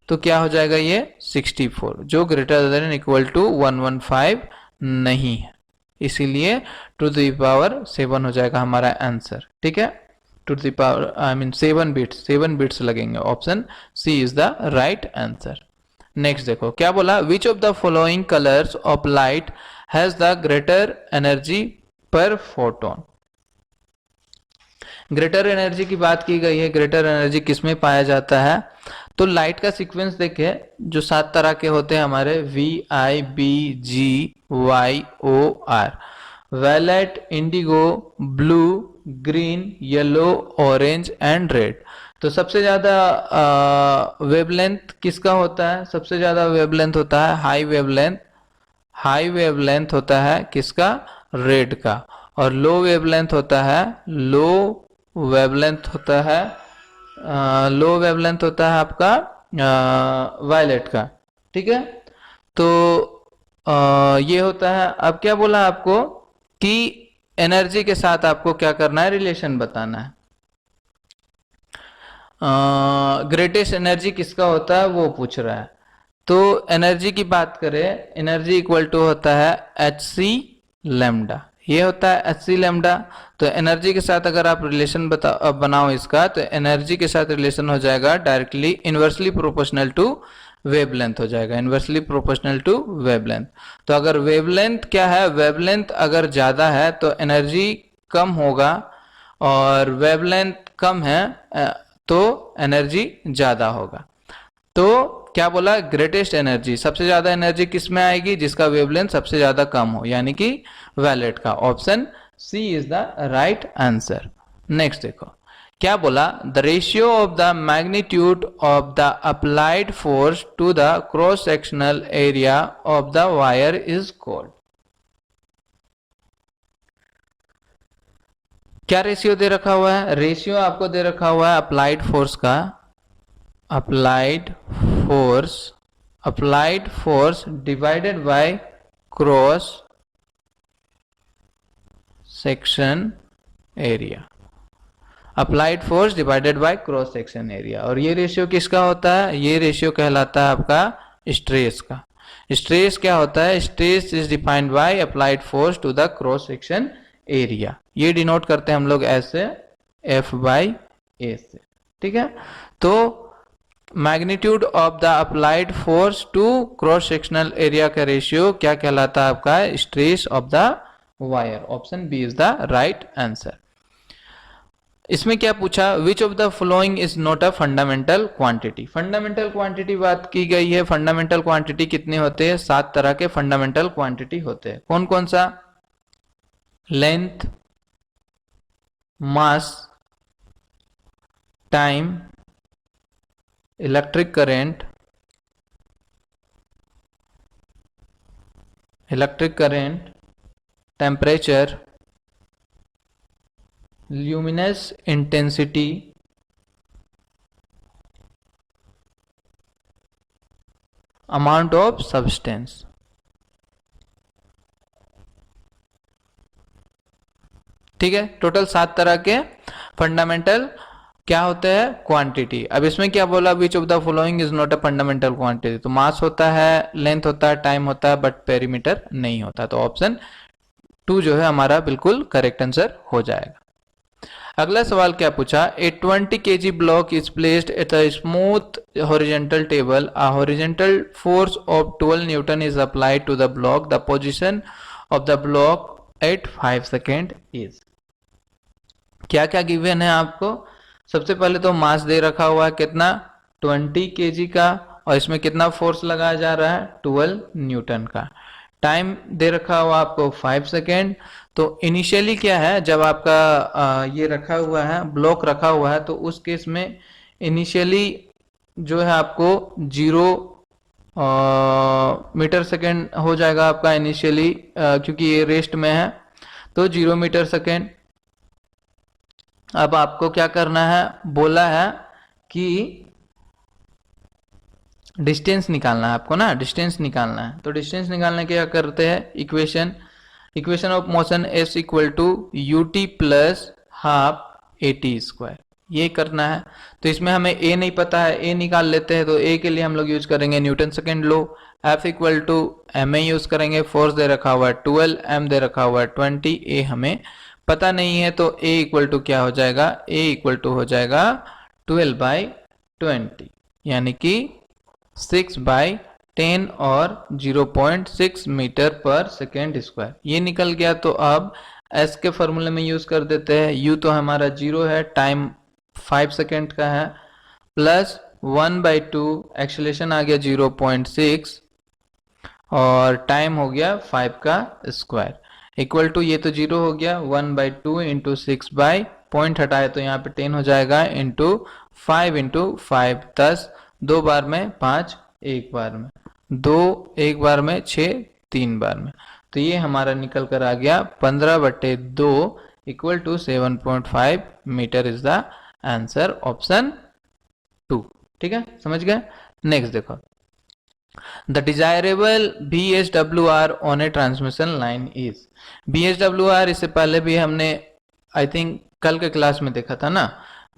तो क्या हो जाएगा, ये 64, जो ग्रेटर देन इक्वल टू 115 नहीं है। इसीलिए टू द पावर 7 हो जाएगा हमारा आंसर। ठीक है, two the power I mean 7 bits लगेंगे। Option C is the right answer. Next देखो क्या बोला, which of the following colours of light has the greater energy per photon. Greater energy की बात की गई है, ग्रेटर एनर्जी किसमें पाया जाता है? तो लाइट का सीक्वेंस देखे, जो 7 तरह के होते हैं हमारे, V I B G Y O R, violet, indigo, blue, green, yellow, orange and red. तो सबसे ज्यादा वेवलेंथ किसका होता है? सबसे ज्यादा वेवलेंथ होता है हाई वेवलेंथ, हाई वेवलेंथ होता है किसका? रेड का। और लो वेवलेंथ होता है, लो वेवलेंथ होता है लो वेवलेंथ होता है आपका वायलेट का। ठीक है, तो ये होता है। अब क्या बोला आपको कि एनर्जी के साथ आपको क्या करना है? रिलेशन बताना है। ग्रेटेस्ट एनर्जी किसका होता है वो पूछ रहा है। तो एनर्जी की बात करें, एनर्जी इक्वल टू होता है एच सी लैम्डा, ये होता है एच सी लैम्डा। तो एनर्जी के साथ अगर आप रिलेशन बनाओ इसका, तो एनर्जी के साथ रिलेशन हो जाएगा directly inversely proportional to wavelength हो जाएगा, इनवर्सली प्रोपोर्शनल टू वेवलेंथ। तो अगर वेवलेंथ क्या है? वेवलेंथ अगर ज्यादा है तो एनर्जी कम होगा, और वेवलेंथ कम है तो एनर्जी ज्यादा होगा। तो क्या बोला? ग्रेटेस्ट एनर्जी, सबसे ज्यादा एनर्जी किस में आएगी? जिसका वेवलेंथ सबसे ज्यादा कम हो, यानी कि वायलेट का। Option C is the right answer. Next देखो क्या बोला, the ratio of the magnitude of the applied force to the cross sectional area of the wire is called. क्या रेशियो दे रखा हुआ है? रेशियो आपको दे रखा हुआ है अप्लाइड फोर्स का, applied force divided by cross section area, applied force divided by cross section area. और ये रेशियो किसका होता है? ये रेशियो कहलाता है आपका स्ट्रेस का। स्ट्रेस क्या होता है? Stress is defined by applied force to the cross section area. ये डिनोट करते हैं हम लोग ऐसे, एफ बाई ए से। ठीक है, तो magnitude of the applied force to cross sectional area का रेशियो क्या कहलाता है आपका? Stress of the wire. Option B is the right answer. इसमें क्या पूछा, which of the following is not a fundamental quantity. Fundamental quantity बात की गई है। फंडामेंटल क्वांटिटी कितने होते हैं? 7 तरह के फंडामेंटल क्वांटिटी होते हैं। कौन कौन सा? Length, mass, time, electric current, temperature, luminous intensity, amount of substance. ठीक है, टोटल 7 तरह के फंडामेंटल क्या होते हैं? क्वांटिटी। अब इसमें क्या बोला, which of the following is not a fundamental quantity. तो मास होता है, लेंथ होता है, टाइम होता है, बट पेरीमीटर नहीं होता। तो ऑप्शन 2 जो है हमारा बिल्कुल करेक्ट आंसर हो जाएगा। अगला सवाल क्या पूछा, a 20 kg block is placed at a smooth horizontal table, a horizontal force of 12 newton is applied to the block, the position of the block at 5 second is. क्या क्या गिवन है आपको? सबसे पहले तो मास दे रखा हुआ है कितना? 20 kg का, और इसमें कितना फोर्स लगाया जा रहा है? 12 न्यूटन का। टाइम दे रखा हुआ आपको 5 सेकेंड। तो इनिशियली क्या है, जब आपका ये रखा हुआ है, ब्लॉक रखा हुआ है, तो उस केस में इनिशियली जो है आपको 0 मीटर सेकेंड हो जाएगा आपका इनिशियली, क्योंकि ये रेस्ट में है, तो 0 मीटर सेकेंड। अब आपको क्या करना है, बोला है कि डिस्टेंस निकालना है आपको ना, डिस्टेंस निकालना है। तो डिस्टेंस निकालने के क्या करते हैं, equation of motion S equal to U T plus half A T square, ये करना है। तो इसमें हमें ए नहीं पता है, ए निकाल लेते हैं। तो ए के लिए हम लोग यूज करेंगे Newton second law. F equal to M A use करेंगे, फोर्स दे रखा हुआ है 12, एम दे रखा हुआ है 20, ए हमें पता नहीं है। तो ए इक्वल टू क्या हो जाएगा, ए इक्वल टू हो जाएगा 12/20 यानी कि 6/10 और 0.6 मीटर पर सेकेंड स्क्वायर। ये निकल गया। तो अब एस के फॉर्मूले में यूज कर देते हैं। यू तो हमारा 0 है, टाइम 5 सेकेंड का है, प्लस 1/2 एक्सेलरेशन आ गया 0.6 और टाइम हो गया 5 का स्क्वायर, इक्वल टू ये तो 0 हो गया 1/2 इंटू 6 पॉइंट हटाए तो यहाँ पे 10 हो जाएगा, इंटू 5 10, 2 बार में 5, 1 बार में 2, 1 बार में 6, 3 बार में। तो ये हमारा निकल कर आ गया 15/2 equal to 7.5 metre is the answer, option 2। ठीक है, समझ गए। नेक्स्ट देखो, the desirable VSWR on a transmission line is. VSWR इससे पहले भी हमने आई थिंक कल के क्लास में देखा था ना।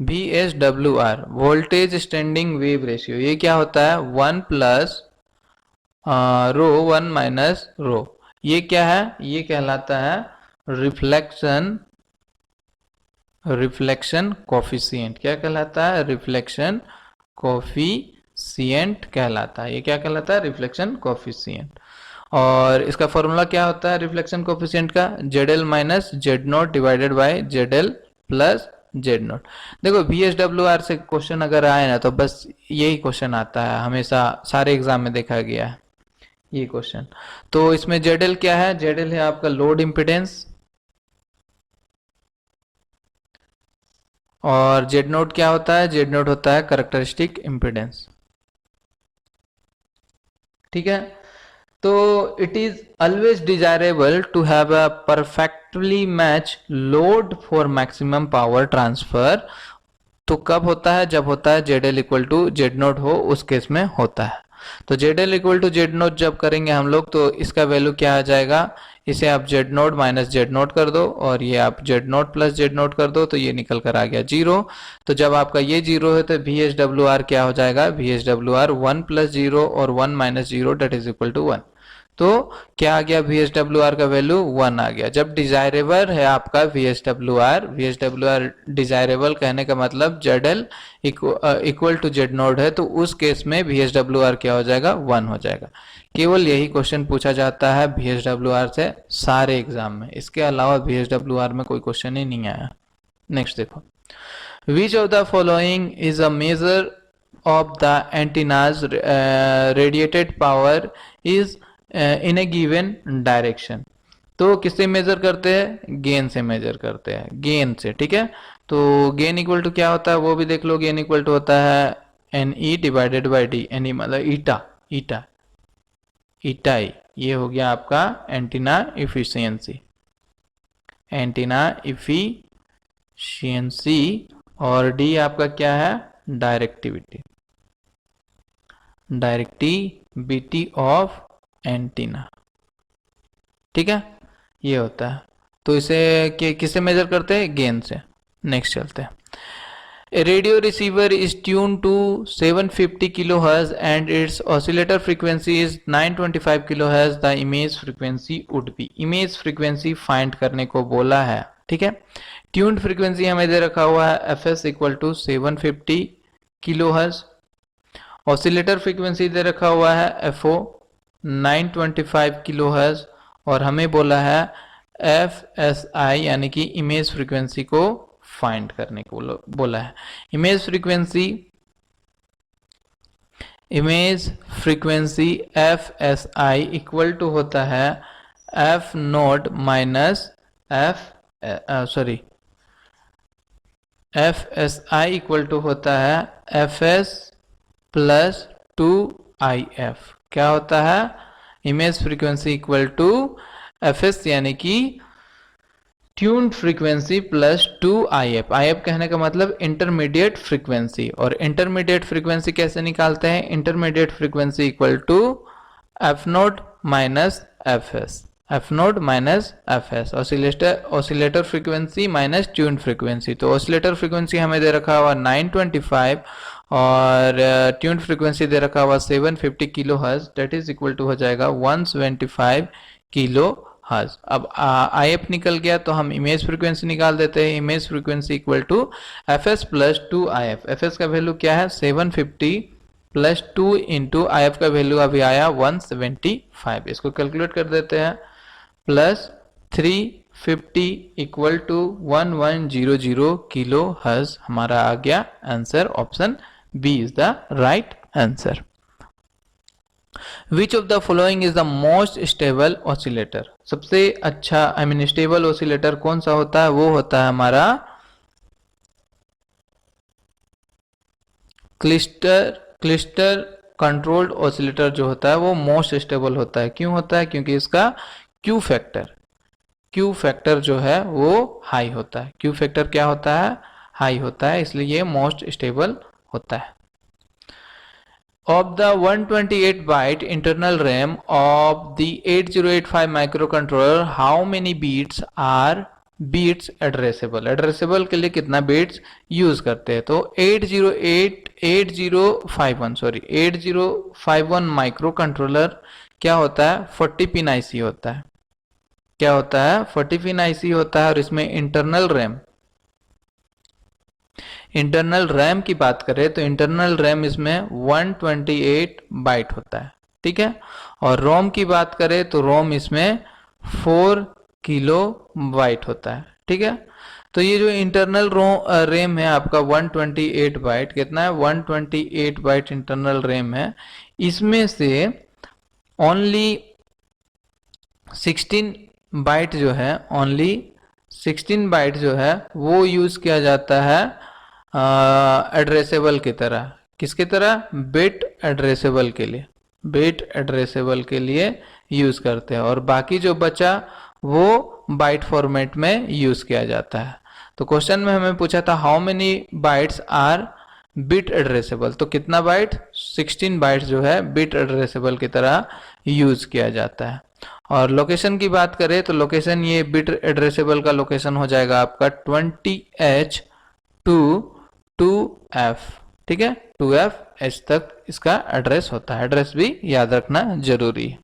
VSWR voltage standing wave ratio, ये क्या होता है 1 प्लस रो 1 माइनस रो। ये क्या है, ये कहलाता है रिफ्लेक्शन कोफिशिएंट। क्या कहलाता है, रिफ्लेक्शन कोफिशिएंट कहलाता है। ये क्या कहलाता है, रिफ्लेक्शन कोफिशिएंट। और इसका फॉर्मूला क्या होता है रिफ्लेक्शन कोफिशिएंट का, ZL minus Z0 divided by ZL plus Z0। देखो VSWR से क्वेश्चन अगर आए ना तो बस यही क्वेश्चन आता है, हमेशा सारे एग्जाम में देखा गया है ये क्वेश्चन। तो इसमें ZL क्या है, ZL है आपका लोड इम्पिडेंस, और Z0 क्या होता है, Z0 होता है कैरेक्टरिस्टिक इम्पिडेंस। ठीक है, तो it is always desirable to have a perfectly match load for maximum power transfer. तो कब होता है, जब होता है ZL इक्वल टू Z0 हो, उस केस में होता है। तो ZL इक्वल टू Z0 जब करेंगे हम लोग तो इसका वैल्यू क्या आ जाएगा, इसे आप Z0 माइनस Z0 कर दो और ये आप Z0 प्लस Z0 कर दो तो ये निकल कर आ गया 0। तो जब आपका ये 0 है तो VSWR क्या हो जाएगा, VSWR 1 प्लस 0 और 1 minus 0 that is equal to 1। तो क्या आ गया, VSWR का वैल्यू 1 आ गया। जब डिजायरेबल है आपका VSWR डिजायरेबल कहने का मतलब ZL इक्वल टू Z0 है, तो उस केस में VSWR क्या हो जाएगा, 1 हो जाएगा। केवल यही क्वेश्चन पूछा जाता है VSWR से सारे एग्जाम में, इसके अलावा VSWR में कोई क्वेश्चन ही नहीं आया। नेक्स्ट देखो, विच of the following is a measure of the antennas radiated power is in A given direction. तो किससे मेजर करते हैं, गेन से मेजर करते हैं, गेन से। ठीक है, तो गेन इक्वल टू क्या होता है वो भी देख लो, गेन इक्वल टू होता है NE divided by D। NE मतलब ईटा ई, ये हो गया आपका एंटीना इफिशियंसी, और D आपका क्या है, डायरेक्टिविटी ऑफ एंटीना। ठीक है, ये होता है। तो इसे किससे मेजर करते हैं, गेन से। नेक्स्ट चलते हैं, A radio receiver is tuned to 750 kHz and its oscillator frequency is 925 kHz. The image frequency would be, image frequency find करने को बोला है। ठीक है, ट्यून्ड फ्रीक्वेंसी हमें दे रखा हुआ है fs equal to 750 kHz, oscillator frequency दे रखा हुआ है fo 925 kHz, और हमें बोला है fsi यानी कि इमेज फ्रीक्वेंसी को फाइंड करने को बोला है। Image frequency fsi equal to होता है f naught minus fsi equal to होता है fs प्लस 2if। क्या होता है, image frequency equal to fs यानी कि tuned frequency plus 2if। if कहने का मतलब इंटरमीडिएट फ्रीक्वेंसी, और इंटरमीडिएट फ्रीक्वेंसी कैसे निकालते हैं, intermediate frequency equal to f naught minus fs। F naught minus F S, oscillator frequency minus tune frequency. तो ऑसिलेटर फ्रीक्वेंसी हमें दे रखा हुआ 925 और ट्यून फ्रीक्वेंसी दे रखा हुआ 750 kilo hertz, that is equal to हो जाएगा 175 किलो हर्ज। अब आई एफ निकल गया तो हम इमेज फ्रीक्वेंसी निकाल देते हैं। Image frequency equal to F S plus 2 I F. F S का वैल्यू क्या है 750 प्लस 2 इंटू आई एफ का वैल्यू अभी आया 175। इसको कैलकुलेट कर देते हैं। Plus 350 equal to 1100 kilo hertz हमारा आ गया answer. Option B is the right answer. Which of the following is the most stable oscillator? सबसे अच्छा स्टेबल ऑसिलेटर कौन सा होता है? वो होता है हमारा क्लिस्टर कंट्रोल्ड ऑसिलेटर जो होता है वो मोस्ट स्टेबल होता है। क्यों होता है? क्योंकि इसका क्यू फैक्टर जो है वो हाई होता है। क्यू फैक्टर क्या होता है? हाई होता है, इसलिए ये मोस्ट स्टेबल होता है। Of the 128 byte internal RAM of the 8085 microcontroller, how many bits are bits addressable? Addressable के लिए कितना bits यूज करते हैं? तो 8051 माइक्रो कंट्रोलर क्या होता है? 40 पिन आईसी होता है। क्या होता है? 40 पिन आईसी होता है और इसमें इंटरनल रैम की बात करें तो इंटरनल रैम इसमें 128 बाइट होता है, ठीक है। और रोम की बात करें तो रोम इसमें 4 किलो बाइट होता है, ठीक है। तो ये जो इंटरनल रैम है आपका 128 बाइट, कितना है? 128 बाइट इंटरनल रैम है। इसमें से ओनली 16 बाइट जो है, ओनली 16 बाइट जो है वो यूज किया जाता है एड्रेसेबल की तरह। किसकी तरह? बिट एड्रेसेबल के लिए, बिट एड्रेसेबल के लिए यूज करते हैं। और बाकी जो बचा वो बाइट फॉर्मेट में यूज किया जाता है। तो क्वेश्चन में हमें पूछा था how many bytes are bit addressable, तो कितना बाइट? 16 बाइट्स जो है बिट एड्रेसेबल की तरह यूज किया जाता है। और लोकेशन की बात करें तो लोकेशन, ये बिट एड्रेसेबल का लोकेशन हो जाएगा आपका 20H to 2F, ठीक है। 2F तक इसका एड्रेस होता है। एड्रेस भी याद रखना जरूरी है।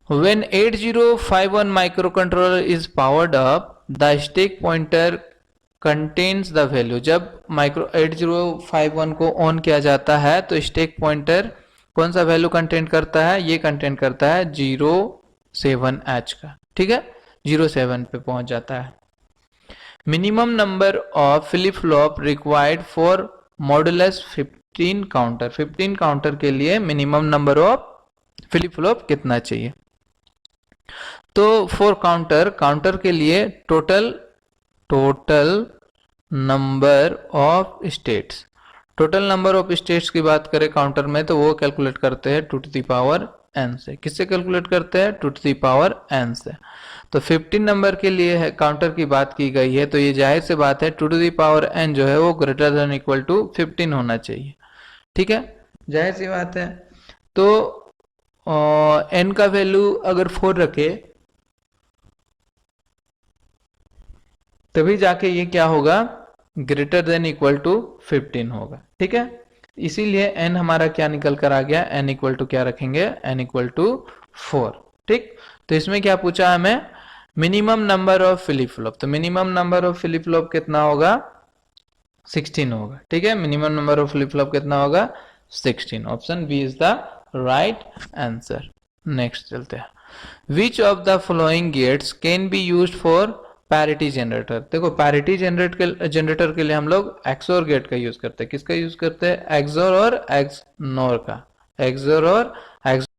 When 8051 microcontroller is powered up, the stack pointer contains the value। जब माइक्रो 8051 को ऑन किया जाता है तो स्टैक पॉइंटर कौन सा वैल्यू कंटेंट करता है? ये कंटेंट करता है 07H का, ठीक है। 07 पे पहुंच जाता है। Minimum number of flip flop required for modulus 15 counter. 15 counter के लिए minimum number of flip flop कितना चाहिए? तो फॉर काउंटर के लिए total number of states, total number of states की बात करें काउंटर में तो वो कैलकुलेट करते हैं 2 to the power n से। किससे कैलकुलेट करते हैं? 2 to the power n से। तो 15 नंबर के लिए है काउंटर की बात की गई है, तो ये जाहिर से बात है 2 to the power n जो है वो ग्रेटर देन इक्वल टू 15 होना चाहिए, ठीक है, जाहिर सी बात है। तो n का वैल्यू अगर 4 रखे तभी जाके ये क्या होगा? ग्रेटर देन इक्वल टू 15 होगा, ठीक है। इसीलिए n हमारा क्या निकल कर आ गया? n इक्वल टू क्या रखेंगे? n इक्वल टू 4, ठीक। तो इसमें क्या पूछा हमें? Minimum number of flip flop. तो minimum number of flip flop कितना होगा? 16 होगा, ठीक है। Minimum number of flip flop कितना होगा? 16। Option B is the right answer. Next चलते हैं। Which of the following gates can be used for parity generator? देखो पैरिटी जनरेटर के लिए हम लोग एक्सोर गेट का यूज करते हैं। किसका यूज करते हैं? एक्सोर और एक्सनोर का। एक्सोर और